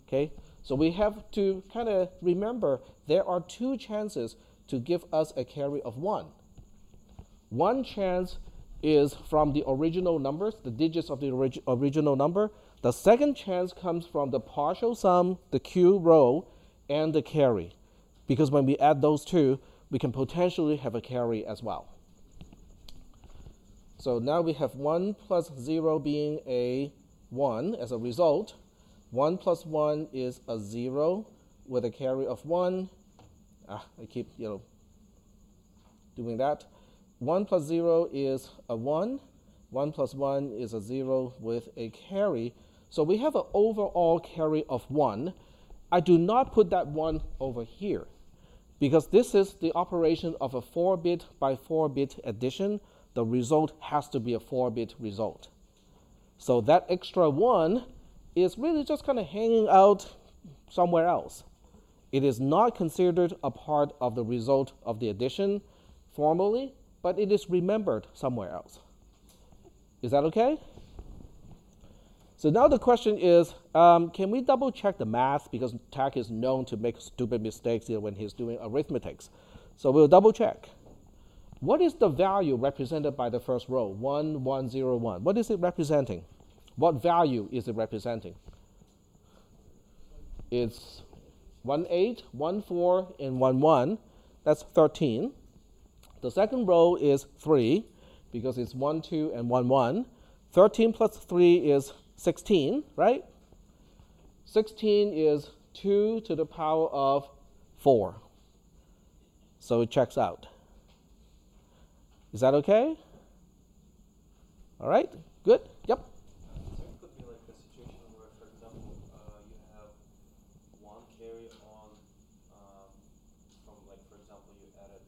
okay? So we have to kind of remember there are 2 chances to give us a carry of 1. One chance is from the original numbers, the digits of the original number. The second chance comes from the partial sum, the Q row, and the carry. Because when we add those 2, we can potentially have a carry as well. So now we have 1 plus 0 being a 1 as a result. 1 plus 1 is a 0 with a carry of 1. I keep doing that. 1 plus 0 is a 1. 1 plus 1 is a 0 with a carry. So we have an overall carry of 1. I do not put that 1 over here because this is the operation of a 4-bit by 4-bit addition. The result has to be a 4-bit result. So that extra 1 is really just kind of hanging out somewhere else. It is not considered a part of the result of the addition formally, but it is remembered somewhere else. Is that okay? So now the question is, can we double check the math? Because TAC is known to make stupid mistakes when he's doing arithmetics. So we'll double check. What is the value represented by the first row? 1, 1, 0, 1. What is it representing? What value is it representing? It's 1, 8, 1, 4, and 1, 1. That's 13. The second row is 3, because it's 1, 2, and 1, 1. 13 plus 3 is 16, right? 16 is 2 to the power of 4. So it checks out. Is that okay? All right, good, yep. So it could be like a situation where, for example, you have 1 carry on from, like, for example, you added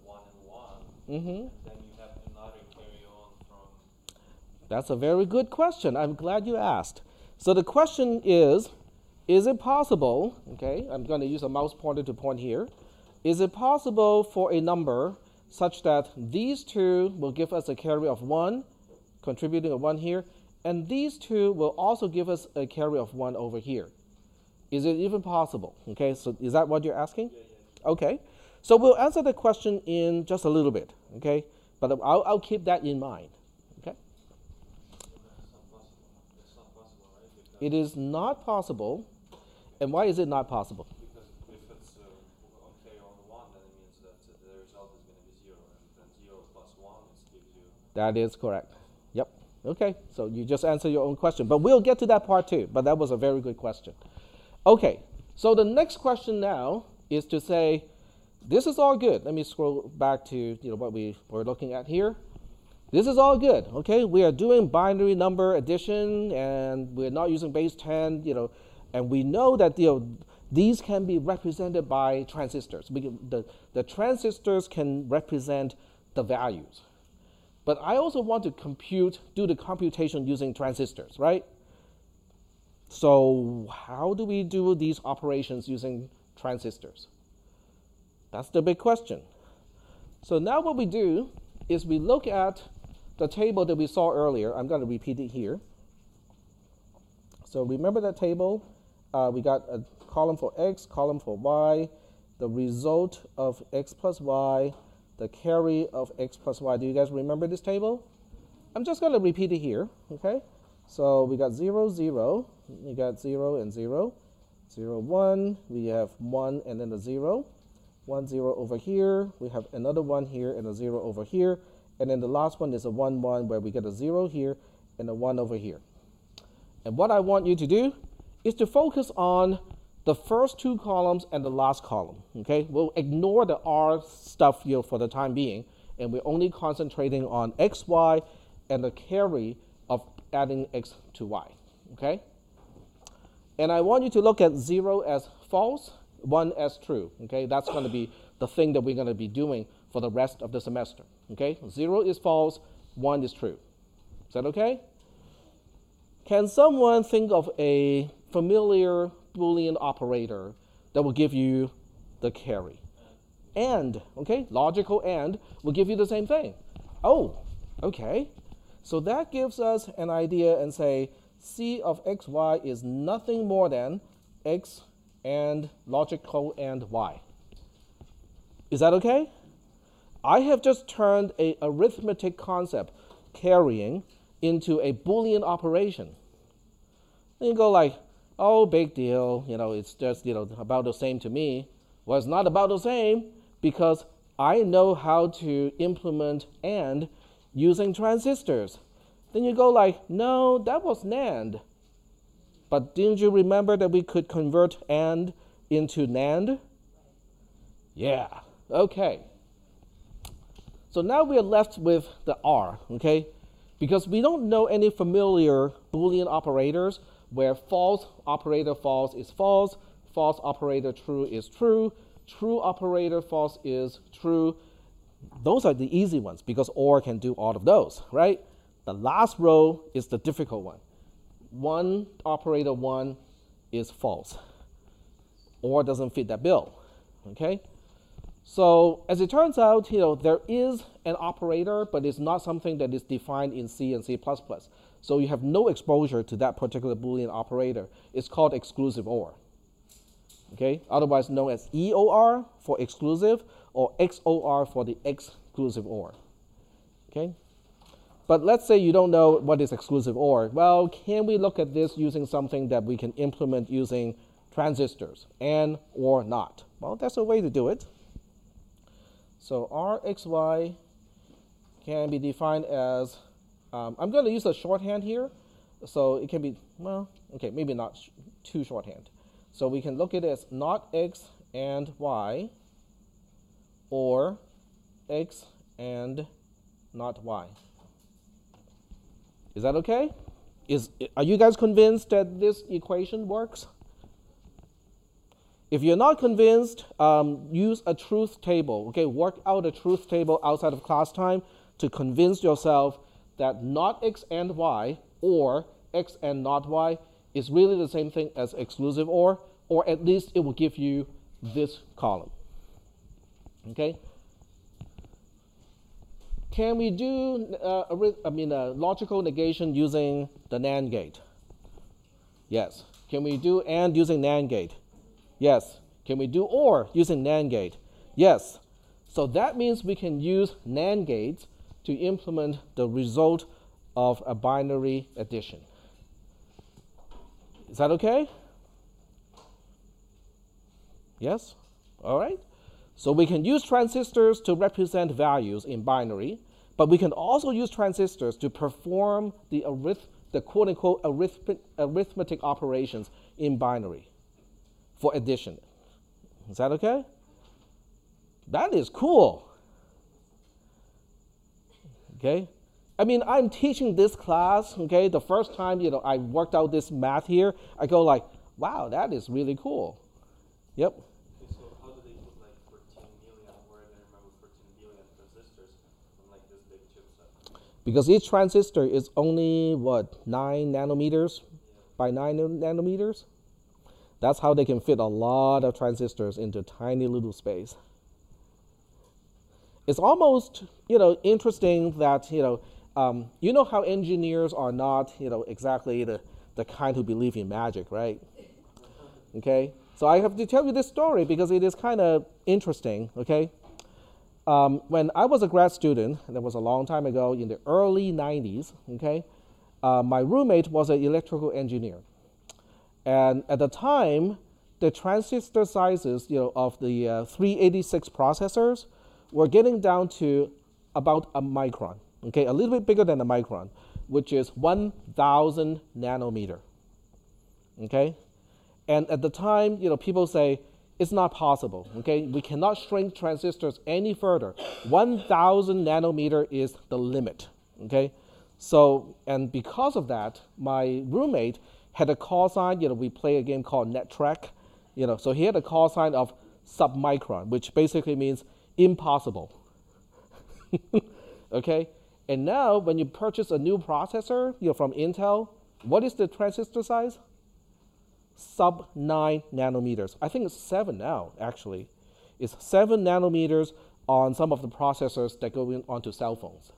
1 and 1, and then you have another carry on from... That's a very good question. I'm glad you asked. So the question is it possible, okay, I'm going to use a mouse pointer to point here, is it possible for a number such that these 2 will give us a carry of 1, contributing a 1 here, and these 2 will also give us a carry of 1 over here? Is it even possible? Okay, so is that what you're asking? Yeah. Okay, So we'll answer the question in just a little bit, okay? But I'll keep that in mind, okay? It's not possible, right? Because It is not possible. And why is it not possible? Because if it's okay on 1, then it means that the result is going to be 0, and then 0 plus 1 gives you. That is correct. Yep. Okay, so you just answer your own question. But we'll get to that part too, but that was a very good question. Okay, so the next question now is to say, this is all good. Let me scroll back to what we were looking at here. This is all good, okay? We are doing binary number addition, and we're not using base 10, and we know that these can be represented by transistors. The transistors can represent the values. But I also want to do the computation using transistors, right? So how do we do these operations using transistors? That's the big question. So now what we do is we look at the table that we saw earlier. I'm going to repeat it here. So remember that table? We got a column for x, column for y, the result of x plus y, the carry of x plus y. Do you guys remember this table? I'm just going to repeat it here, okay? So we got 0, 0. We got 0 and 0. 0, 1. We have 1 and then a 0. 1, 0 over here. We have another 1 here and a 0 over here. And then the last one is a 1, 1, where we get a 0 here and a 1 over here. And what I want you to do is to focus on the first 2 columns and the last column, okay? We'll ignore the R stuff for the time being, and we're only concentrating on x, y, and the carry of adding x to y, okay? And I want you to look at 0 as false, 1 as true, okay? That's going to be the thing that we're going to be doing for the rest of the semester, okay? 0 is false, 1 is true. Is that okay? Can someone think of a familiar Boolean operator that will give you the carry? And, okay? Logical and will give you the same thing. Oh, okay. So that gives us an idea and say C of xy is nothing more than x and logical and y. Is that okay? I have just turned an arithmetic concept, carrying, into a Boolean operation. Then you go like, oh, big deal, it's just, about the same to me. Well, it's not about the same because I know how to implement AND using transistors. Then you go like, no, that was NAND. But didn't you remember that we could convert AND into NAND? Yeah, okay. So now we are left with the R, okay? Because we don't know any familiar Boolean operators where false operator false is false, false operator true is true, true operator false is true. Those are the easy ones because OR can do all of those, right? The last row is the difficult one. One operator 1 is false. OR doesn't fit that bill, okay? So as it turns out, there is an operator, but it's not something that is defined in C and C++. So you have no exposure to that particular Boolean operator. It's called exclusive OR, okay? Otherwise known as EOR for exclusive or XOR for the exclusive OR, okay? But let's say you don't know what is exclusive OR. Well, can we look at this using something that we can implement using transistors, and or not? Well, that's a way to do it. So Rxy can be defined as, I'm going to use a shorthand here. So it can be, well, okay, maybe not too shorthand. So we can look at it as not x and y, or x and not y. Is that okay? Are you guys convinced that this equation works? If you're not convinced, use a truth table. Okay, work out a truth table outside of class time to convince yourself that not x and y or x and not y is really the same thing as exclusive or at least it will give you this column. Okay. Can we do logical negation using the NAND gate? Yes. Can we do AND using NAND gate? Yes. Can we do OR using NAND gate? Yes. So that means we can use NAND gates to implement the result of a binary addition. Is that okay? Yes? All right. So we can use transistors to represent values in binary, but we can also use transistors to perform the quote-unquote arithmetic operations in binary for addition. Is that okay? That is cool. Okay? I mean, I'm teaching this class, okay? The first time, I worked out this math here, I go like, wow, that is really cool. Yep. Okay, so how do they put like 14 million, or I remember 14 billion transistors on like this big chipset? Because each transistor is only, 9 nanometers by 9 nanometers? That's how they can fit a lot of transistors into tiny little space. It's almost, interesting that, you know how engineers are not, exactly the kind who believe in magic, right? Okay? So I have to tell you this story because it is kind of interesting, okay? When I was a grad student, and that was a long time ago in the early 90s, okay, my roommate was an electrical engineer. And at the time, the transistor sizes, of the 386 processors were getting down to about a micron, okay, a little bit bigger than a micron, which is 1,000 nanometer, okay? And at the time, people say, it's not possible, okay? We cannot shrink transistors any further. 1,000 nanometer is the limit, okay? So, and because of that, my roommate had a call sign, we play a game called NetTrack, so he had a call sign of submicron, which basically means impossible, okay? And now, when you purchase a new processor, from Intel, what is the transistor size? Sub 9 nanometers. I think it's 7 now, actually. It's 7 nanometers on some of the processors that go onto cell phones.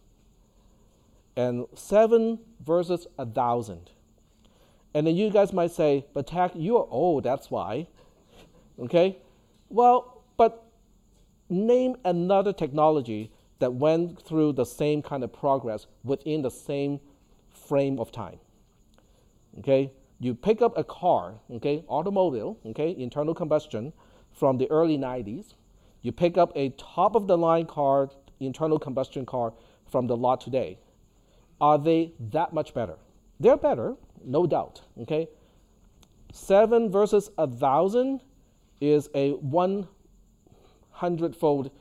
And 7 versus 1,000. And then you guys might say, but Tack, you're old, that's why. Okay? Well, but name another technology that went through the same kind of progress within the same frame of time. Okay? You pick up a car, okay, automobile, okay, internal combustion from the early 90s. You pick up a top-of-the-line car, internal combustion car from the lot today. Are they that much better? They're better, no doubt, okay? 7 versus 1,000 is a 100-fold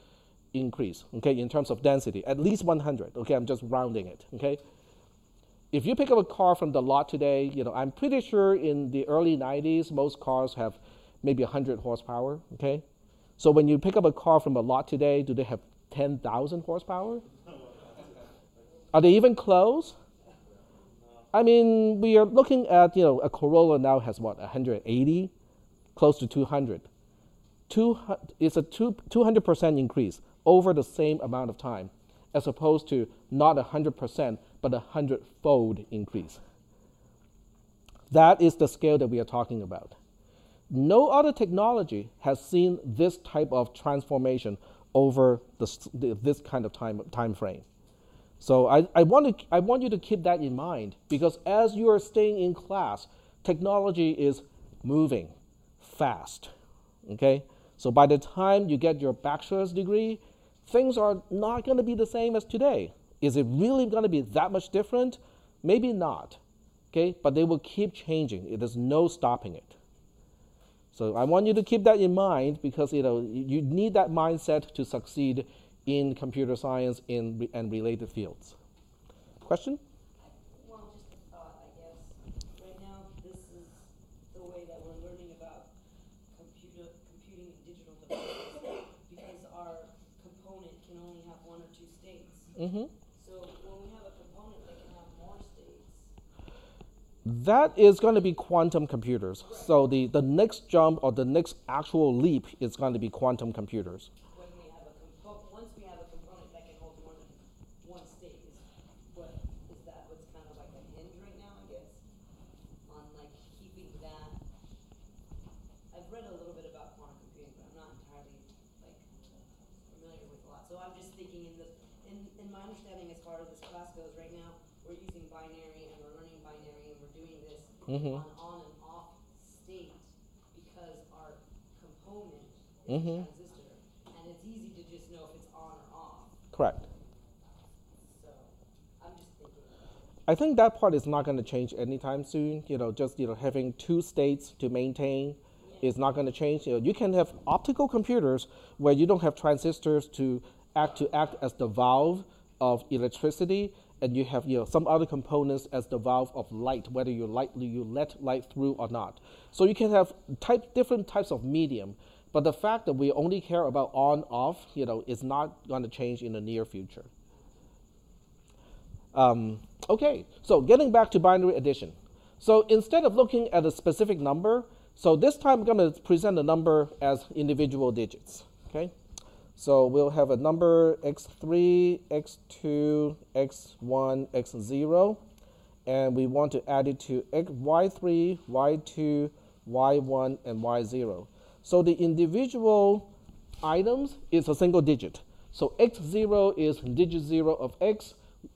increase, okay, in terms of density, at least 100, okay? I'm just rounding it, okay? If you pick up a car from the lot today, I'm pretty sure in the early 90s, most cars have maybe 100 horsepower, okay? So when you pick up a car from a lot today, do they have 10,000 horsepower? Are they even close? I mean, we are looking at, a Corolla now has 180, close to 200. It's a 200% increase over the same amount of time, as opposed to not 100%, but 100-fold increase. That is the scale that we are talking about. No other technology has seen this type of transformation over this kind of time frame. So I want you to keep that in mind, because as you are staying in class, technology is moving fast, okay? So by the time you get your bachelor's degree, things are not going to be the same as today. Is it really going to be that much different? Maybe not, okay? But they will keep changing. There's no stopping it. So I want you to keep that in mind, because you need that mindset to succeed in computer science and related fields. Question? Well, just a thought, I guess. Right now, this is the way that we're learning about computing and digital devices, because our component can only have 1 or 2 states. Mm-hmm. So when we have a component that can have more states. That is going to be quantum computers. Right. So the next jump, or the next actual leap, is going to be quantum computers. When we have once we have a component that can hold more than 1 state, is that what's kind of like a hinge right now, I guess? On like keeping that. I've read a little bit about quantum computing, but I'm not entirely like So I'm just thinking in my understanding as far as this class goes right now, we're using binary and we're learning binary and we're doing this on and off state because our component is a transistor. And it's easy to just know if it's on or off. Correct. So I'm just thinking. I think that part is not going to change anytime soon. Just having two states to maintain is not going to change. You can have optical computers where you don't have transistors to act as the valve of electricity, and you have some other components as the valve of light, whether you let light through or not. So you can have different types of medium, but the fact that we only care about on off, is not going to change in the near future. Okay, so getting back to binary addition. So instead of looking at a specific number, so this time I'm going to present the number as individual digits, okay? So we'll have a number x3, x2, x1, x0, and we want to add it to y3, y2, y1, and y0. So the individual items is a single digit. So x0 is digit 0 of x,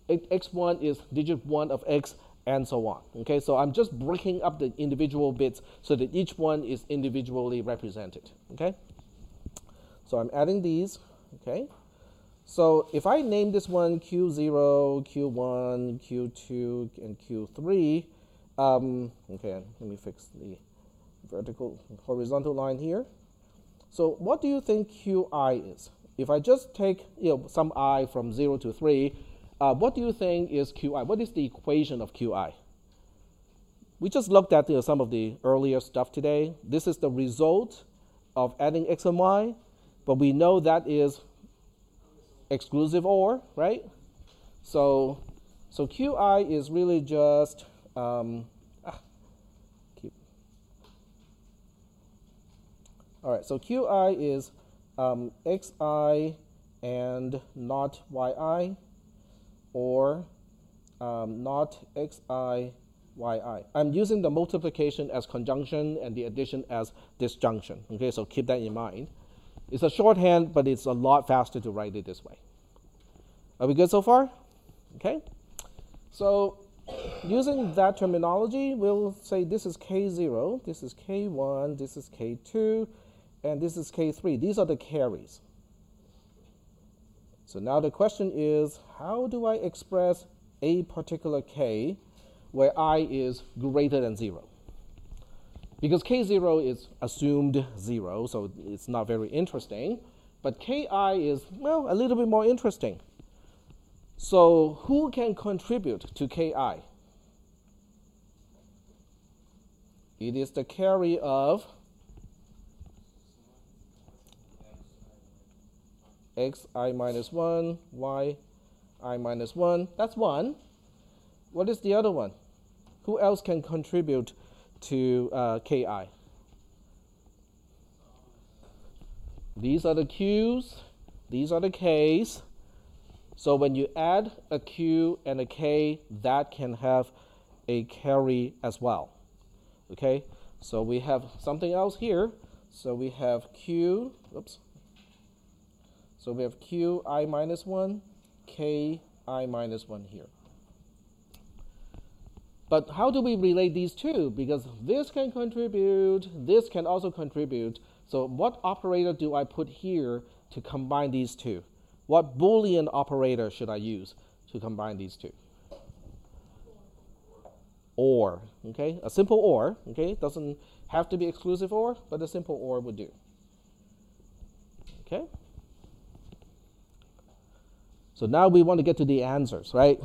x1 is digit 1 of x, and so on. Okay, so I'm just breaking up the individual bits so that each one is individually represented. Okay, so I'm adding these. Okay, so if I name this one Q0, Q1, Q2, and Q3, okay, let me fix the horizontal line here. So what do you think Qi is? If I just take some I from 0 to 3, what do you think is Qi? What is the equation of Qi? We just looked at some of the earlier stuff today. This is the result of adding x and y, but we know that is exclusive OR, right? So Qi is really just all right. So Qi is xi and not yi, or not xi, yi. I'm using the multiplication as conjunction and the addition as disjunction. Okay, so keep that in mind. It's a shorthand, but it's a lot faster to write it this way. Are we good so far? Okay. So using that terminology, we'll say this is K0, this is K1, this is K2, and this is K3. These are the carries. So now the question is, how do I express a particular K where I is greater than 0? Because K0 is assumed 0, so it's not very interesting. But Ki is, well, a little bit more interesting. So who can contribute to Ki? It is the carry of xi minus 1, yi minus 1. That's one. What is the other one? Who else can contribute to Ki? These are the Qs. These are the Ks. So when you add a Q and a K, that can have a carry as well. Okay? So we have something else here. So we have Q, oops. So we have Qi minus 1, Ki minus 1 here. But how do we relate these two? Because this can contribute, this can also contribute. So what operator do I put here to combine these two? What Boolean operator should I use to combine these two? OR, okay? A simple OR, okay? Doesn't have to be exclusive OR, but a simple OR would do. Okay? So now we want to get to the answers, right?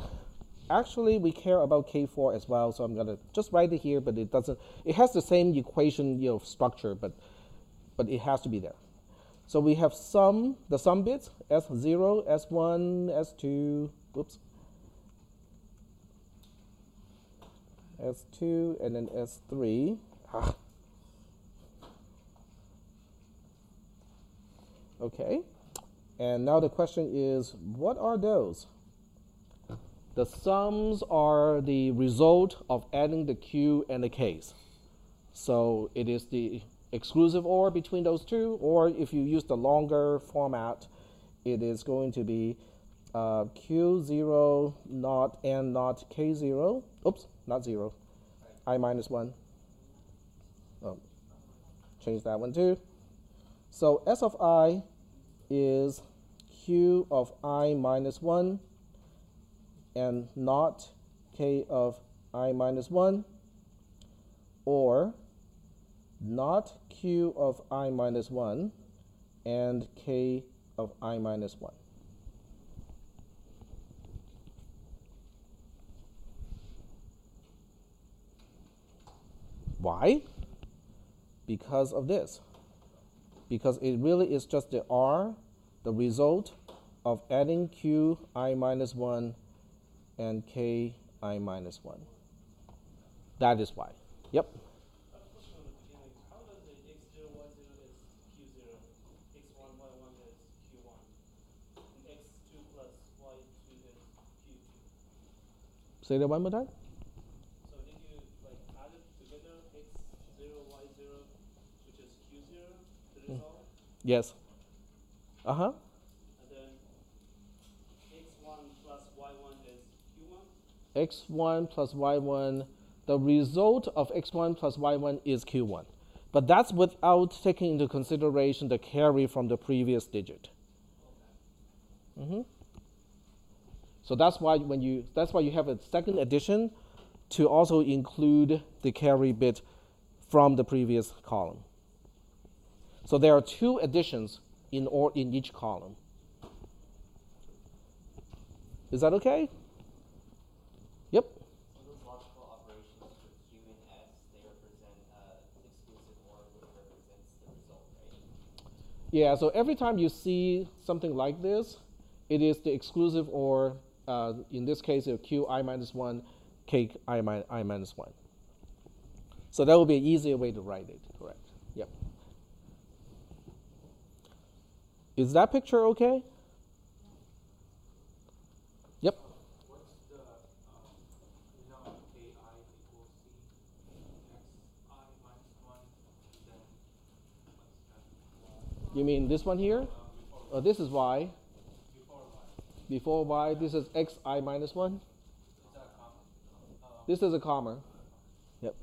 Actually, we care about K4 as well, so I'm going to just write it here, but it doesn't. It has the same equation, structure, but it has to be there. So we have the sum bits, S0, S1, S2, oops, S2, and then S3. Okay. And now the question is, what are those? The sums are the result of adding the Q and the Ks. So it is the exclusive OR between those two, or if you use the longer format, it is going to be Q0 naught N naught K0. Oops, not 0. I minus 1. Oh, change that one too. So S of I is Q of I minus 1 and not K of I minus 1, or not Q of I minus 1 and K of I minus 1. Why? Because of this. Because it really is just the R, the result of adding Q I minus 1 and K I minus 1. That is why. Yep. How does the x0, y0 is q0, x1, y1 is q1, and x2 plus y2 is q2? Say that one more time. So did you like add it together, x0, y0, which is q0, the result? Yes. Uh-huh. And then x1 plus y1 is q1? X1 plus Y1, the result of X1 plus Y1 is Q1. But that's without taking into consideration the carry from the previous digit. So that's why you have a second addition to also include the carry bit from the previous column. So there are two additions in each column. Is that okay? Yep. So those logical operations for Q and S, they represent exclusive OR, which represents the result, right? Yeah, so every time you see something like this, it is the exclusive OR, in this case, Q I minus 1, K I minus 1. So that would be an easier way to write it, correct? Yep. Is that picture okay? Yep. What's the, you know, Ki equals C, Xi minus 1, then what's that? You mean this one here? Before This is Y. before Y. Before Y, this is Xi minus 1. Is that a comma? This is a comma. Yep.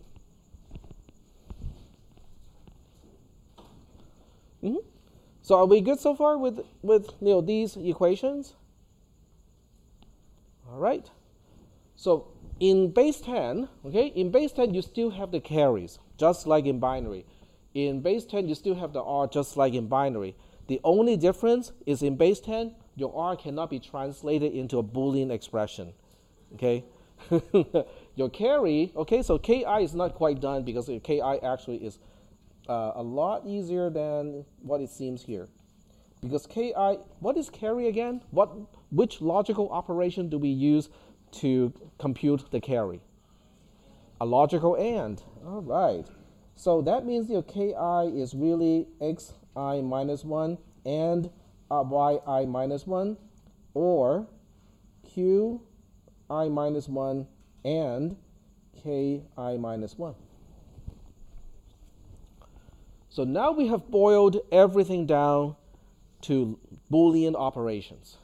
So are we good so far with these equations? All right. So in base 10, okay, in base 10 you still have the carries, just like in binary. In base 10 you still have the R, just like in binary. The only difference is in base 10, your R cannot be translated into a Boolean expression, okay? Your carry, okay, so Ki is not quite done because Ki actually is a lot easier than what it seems here. Because Ki, what is carry again? Which logical operation do we use to compute the carry? A logical AND. All right. So that means your Ki is really Xi minus 1 and Yi minus 1, or Qi minus 1 and Ki minus 1. So now we have boiled everything down to Boolean operations.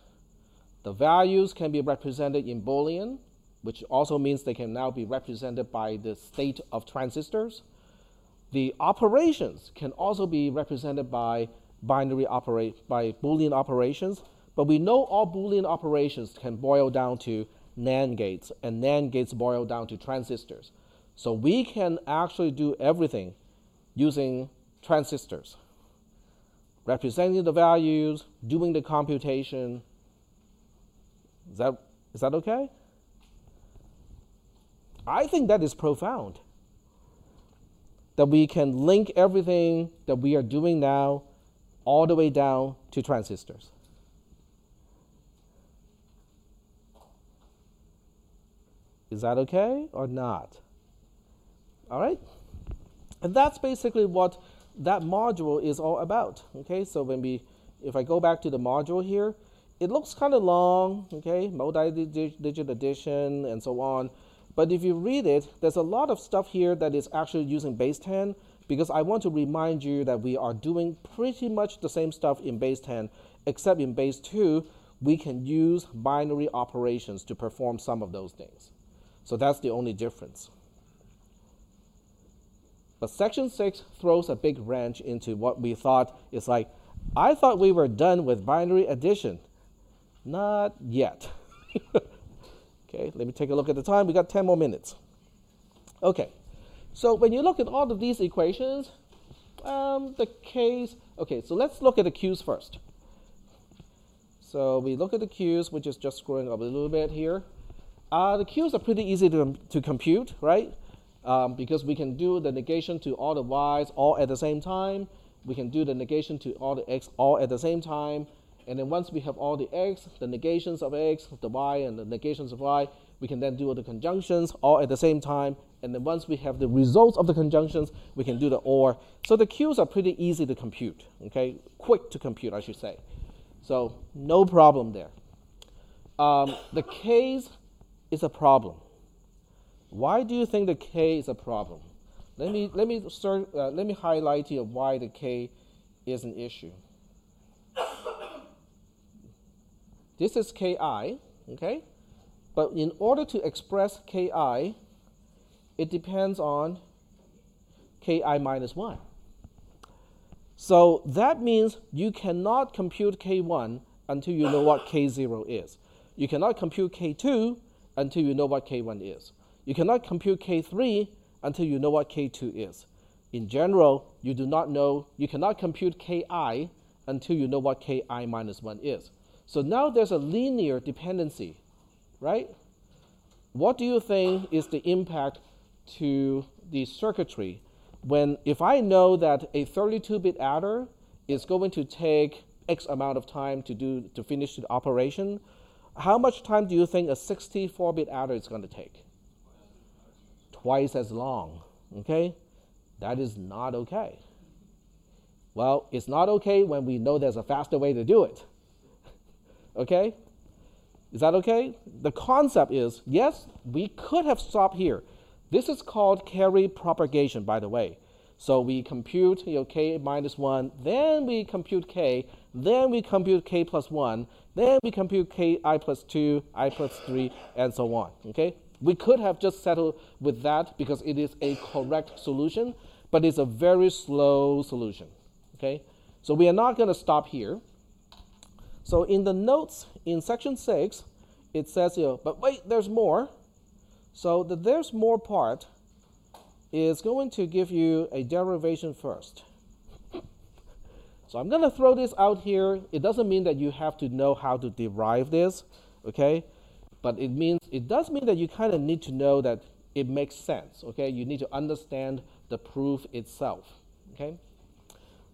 The values can be represented in Boolean, which also means they can now be represented by the state of transistors. The operations can also be represented by Boolean operations, but we know all Boolean operations can boil down to NAND gates, and NAND gates boil down to transistors. So we can actually do everything using transistors, representing the values, doing the computation. Is that okay? I think that is profound, that we can link everything that we are doing now all the way down to transistors. Is that okay or not? All right? And that's basically what that module is all about. Okay, so if I go back to the module here, it looks kind of long, okay, multi-digit addition and so on. But if you read it, there's a lot of stuff here that is actually using base 10, because I want to remind you that we are doing pretty much the same stuff in base 10, except in base 2, we can use binary operations to perform some of those things. So that's the only difference. But section 6 throws a big wrench into what we thought is like, I thought we were done with binary addition. Not yet. Okay, let me take a look at the time. We got 10 more minutes. Okay, so when you look at all of these equations, the case, okay, so let's look at the Q's first. So we look at the Q's, which is just screwing up a little bit here. The Q's are pretty easy to compute, right? Because we can do the negation to all the Y's all at the same time. We can do the negation to all the X all at the same time. And then once we have all the X, the negations of X, the Y, and the negations of Y, we can then do the conjunctions all at the same time. And then once we have the results of the conjunctions, we can do the OR. So the Q's are pretty easy to compute, okay? Quick to compute, I should say. So no problem there. The K's is a problem. Why do you think the K is a problem? Let me highlight here why the K is an issue. This is Ki, okay? But in order to express Ki, it depends on Ki minus 1. So that means you cannot compute K1 until you know what K0 is. You cannot compute K2 until you know what K1 is. You cannot compute K3 until you know what K2 is. In general, you cannot compute Ki until you know what Ki minus 1 is. So now there's a linear dependency, right? What do you think is the impact to the circuitry when, if I know that a 32-bit adder is going to take X amount of time to finish the operation, how much time do you think a 64-bit adder is going to take? Twice as long, okay? That is not okay. Well, it's not okay when we know there's a faster way to do it. Okay? Is that okay? The concept is, yes, we could have stopped here. This is called carry propagation, by the way. So we compute K minus 1, then we compute K, then we compute K plus 1, then we compute Ki plus 2, I plus 3, and so on. Okay? We could have just settled with that because it is a correct solution, but it's a very slow solution. Okay? So we are not going to stop here. So in the notes in section 6, it says, but wait, there's more. So the there's more part is going to give you a derivation first. So I'm going to throw this out here. It doesn't mean that you have to know how to derive this, okay? But it does mean that you kind of need to know that it makes sense, okay? You need to understand the proof itself, okay?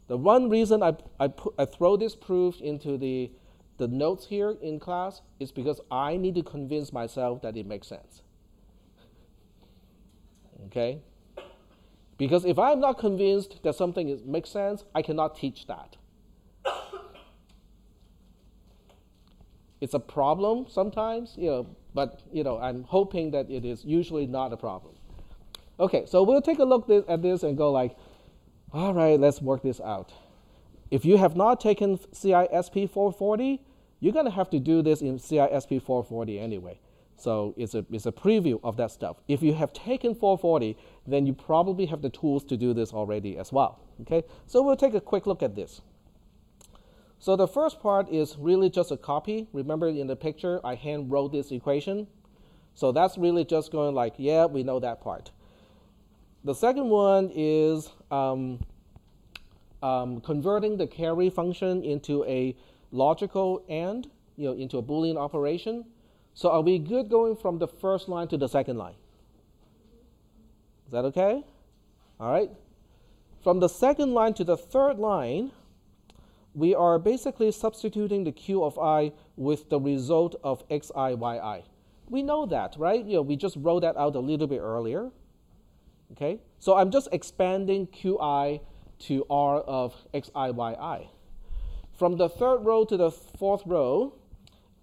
The one reason I throw this proof into the notes here in class is because I need to convince myself that it makes sense. Okay? Because if I'm not convinced that something makes sense, I cannot teach that. It's a problem sometimes, but I'm hoping that it is usually not a problem. Okay, so we'll take a look at this and go like, all right, let's work this out. If you have not taken CISP 440, you're going to have to do this in CISP 440 anyway. So it's a preview of that stuff. If you have taken 440, then you probably have the tools to do this already as well. Okay, so we'll take a quick look at this. So the first part is really just a copy. Remember in the picture, I hand wrote this equation. So that's really just going like, yeah, we know that part. The second one is converting the carry function into a logical AND, into a Boolean operation. So are we good going from the first line to the second line? Is that okay? All right. From the second line to the third line, we are basically substituting the Q of I with the result of xi, yi. We know that, right? We just wrote that out a little bit earlier. Okay? So I'm just expanding Qi to R of xi, yi. From the third row to the fourth row,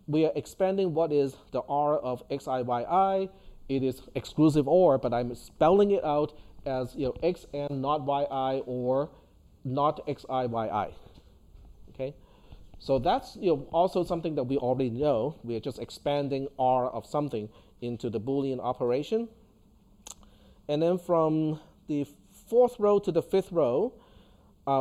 we are expanding what is the R of xi, yi. It is exclusive OR, but I'm spelling it out as xn not yi or not xi yi. Okay, so that's also something that we already know. We are just expanding R of something into the Boolean operation. And then from the fourth row to the fifth row,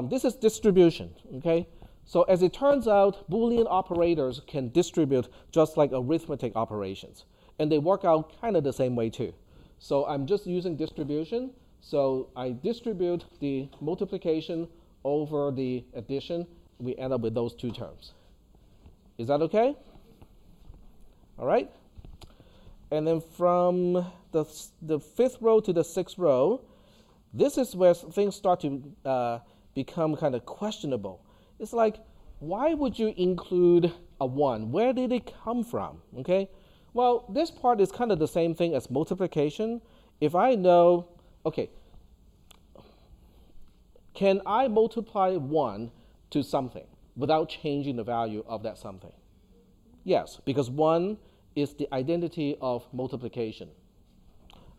this is distribution. Okay, so as it turns out, Boolean operators can distribute just like arithmetic operations, and they work out kind of the same way too. So I'm just using distribution. So I distribute the multiplication over the addition. We end up with those two terms. Is that okay? All right. And then from the fifth row to the sixth row, this is where things start to become kind of questionable. It's like, why would you include a 1? Where did it come from? Okay. Well, this part is kind of the same thing as multiplication. If I know, okay, can I multiply 1 to something without changing the value of that something? Yes, because 1 is the identity of multiplication.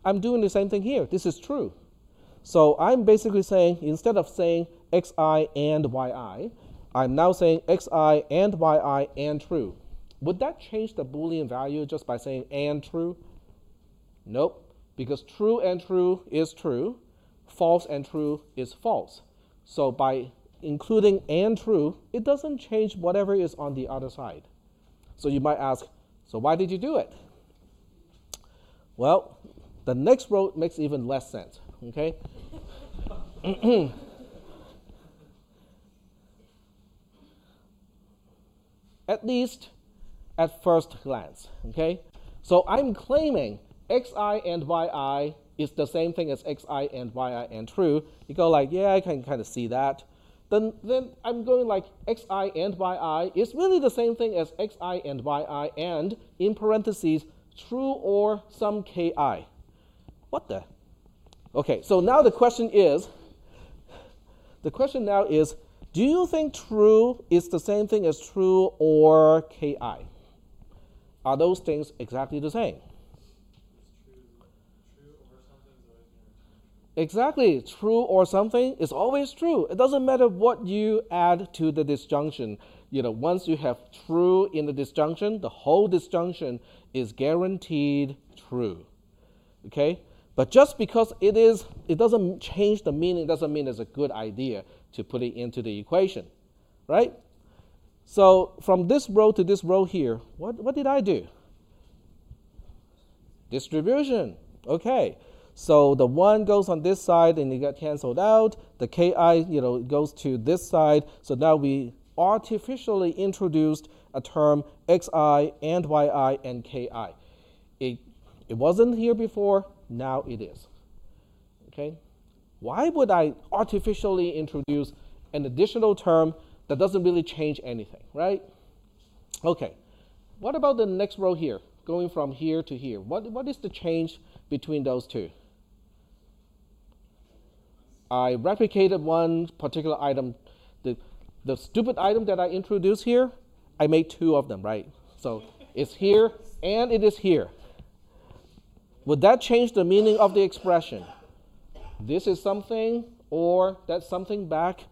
I'm doing the same thing here. This is true. So I'm basically saying, instead of saying xi and yi, I'm now saying xi and yi and true. Would that change the Boolean value just by saying and true? Nope, because true and true is true, false and true is false. So by including and true, it doesn't change whatever is on the other side. So you might ask, so why did you do it? Well, the next row makes even less sense, okay? At least at first glance, okay? So I'm claiming xi and yi is the same thing as xi and yi and true. You go like, yeah, I can kind of see that. Then I'm going like xi and yi is really the same thing as xi and yi and, in parentheses, true or some ki. What the? Okay, so now the question now is, do you think true is the same thing as true or ki? Are those things exactly the same? Exactly, true or something is always true. It doesn't matter what you add to the disjunction. Once you have true in the disjunction, the whole disjunction is guaranteed true. Okay? But just because it doesn't change the meaning, doesn't mean it's a good idea to put it into the equation, right? So from this row to this row here, what did I do? Distribution. Okay. So the 1 goes on this side and it got canceled out. The ki, goes to this side. So now we artificially introduced a term xi and yi and ki. It wasn't here before. Now it is. Okay? Why would I artificially introduce an additional term that doesn't really change anything, right? Okay. What about the next row here, going from here to here? What is the change between those two? I replicated one particular item. The stupid item that I introduced here, I made 2 of them, right? So it's here and it is here. Would that change the meaning of the expression? This is something or that's something back.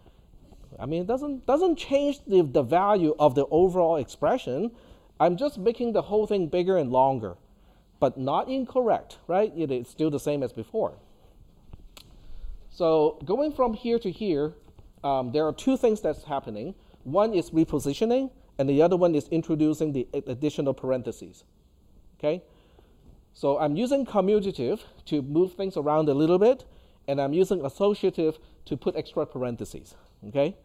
I mean, it doesn't change the value of the overall expression. I'm just making the whole thing bigger and longer, but not incorrect, right? It's still the same as before. So going from here to here, there are 2 things that's happening. One is repositioning, and the other one is introducing the additional parentheses. Okay? So I'm using commutative to move things around a little bit, and I'm using associative to put extra parentheses. Okay?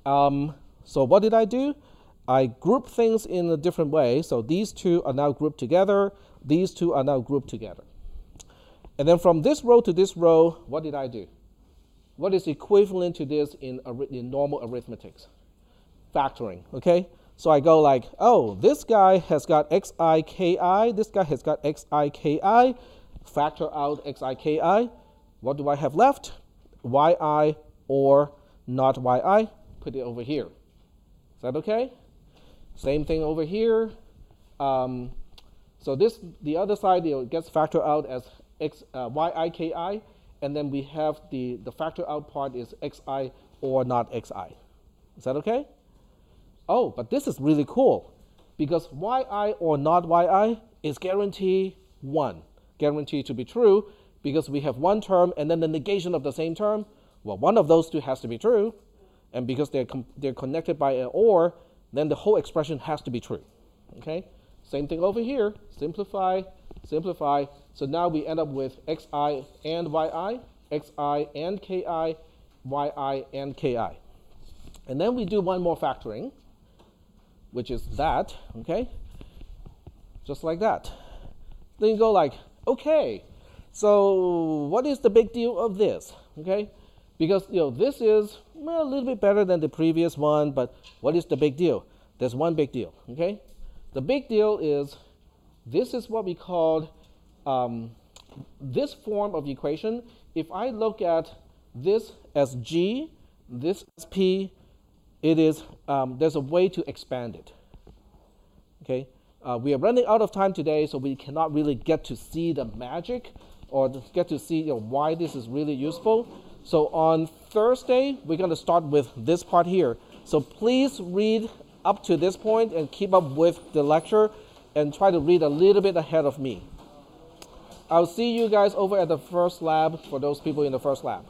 So what did I do? I grouped things in a different way. So these 2 are now grouped together. These 2 are now grouped together. And then from this row to this row, what did I do? What is equivalent to this in normal arithmetics? Factoring, okay? So I go like, oh, this guy has got xi ki, this guy has got xi ki, factor out xi ki. What do I have left? Yi or not yi, put it over here. Is that okay? Same thing over here. So the other side gets factored out as yiki, and then we have the factor out part is xi or not xi. Is that okay? Oh, but this is really cool because yi or not yi is guaranteed 1, guaranteed to be true because we have one term and then the negation of the same term. Well, one of those two has to be true, and because they're connected by an or, then the whole expression has to be true. Okay? Same thing over here. Simplify, simplify. So now we end up with xi and yi, xi and ki, yi and ki. And then we do one more factoring, which is that, okay? Just like that. Then you go like, okay, so what is the big deal of this, okay? Because, this is a little bit better than the previous one, but what is the big deal? There's one big deal, okay? The big deal is this is what we call this form of equation. If I look at this as G, this as P, it is, there's a way to expand it, okay? We are running out of time today, so we cannot really get to see the magic or get to see why this is really useful. So on Thursday, we're going to start with this part here. So please read up to this point and keep up with the lecture and try to read a little bit ahead of me. I'll see you guys over at the first lab for those people in the first lab.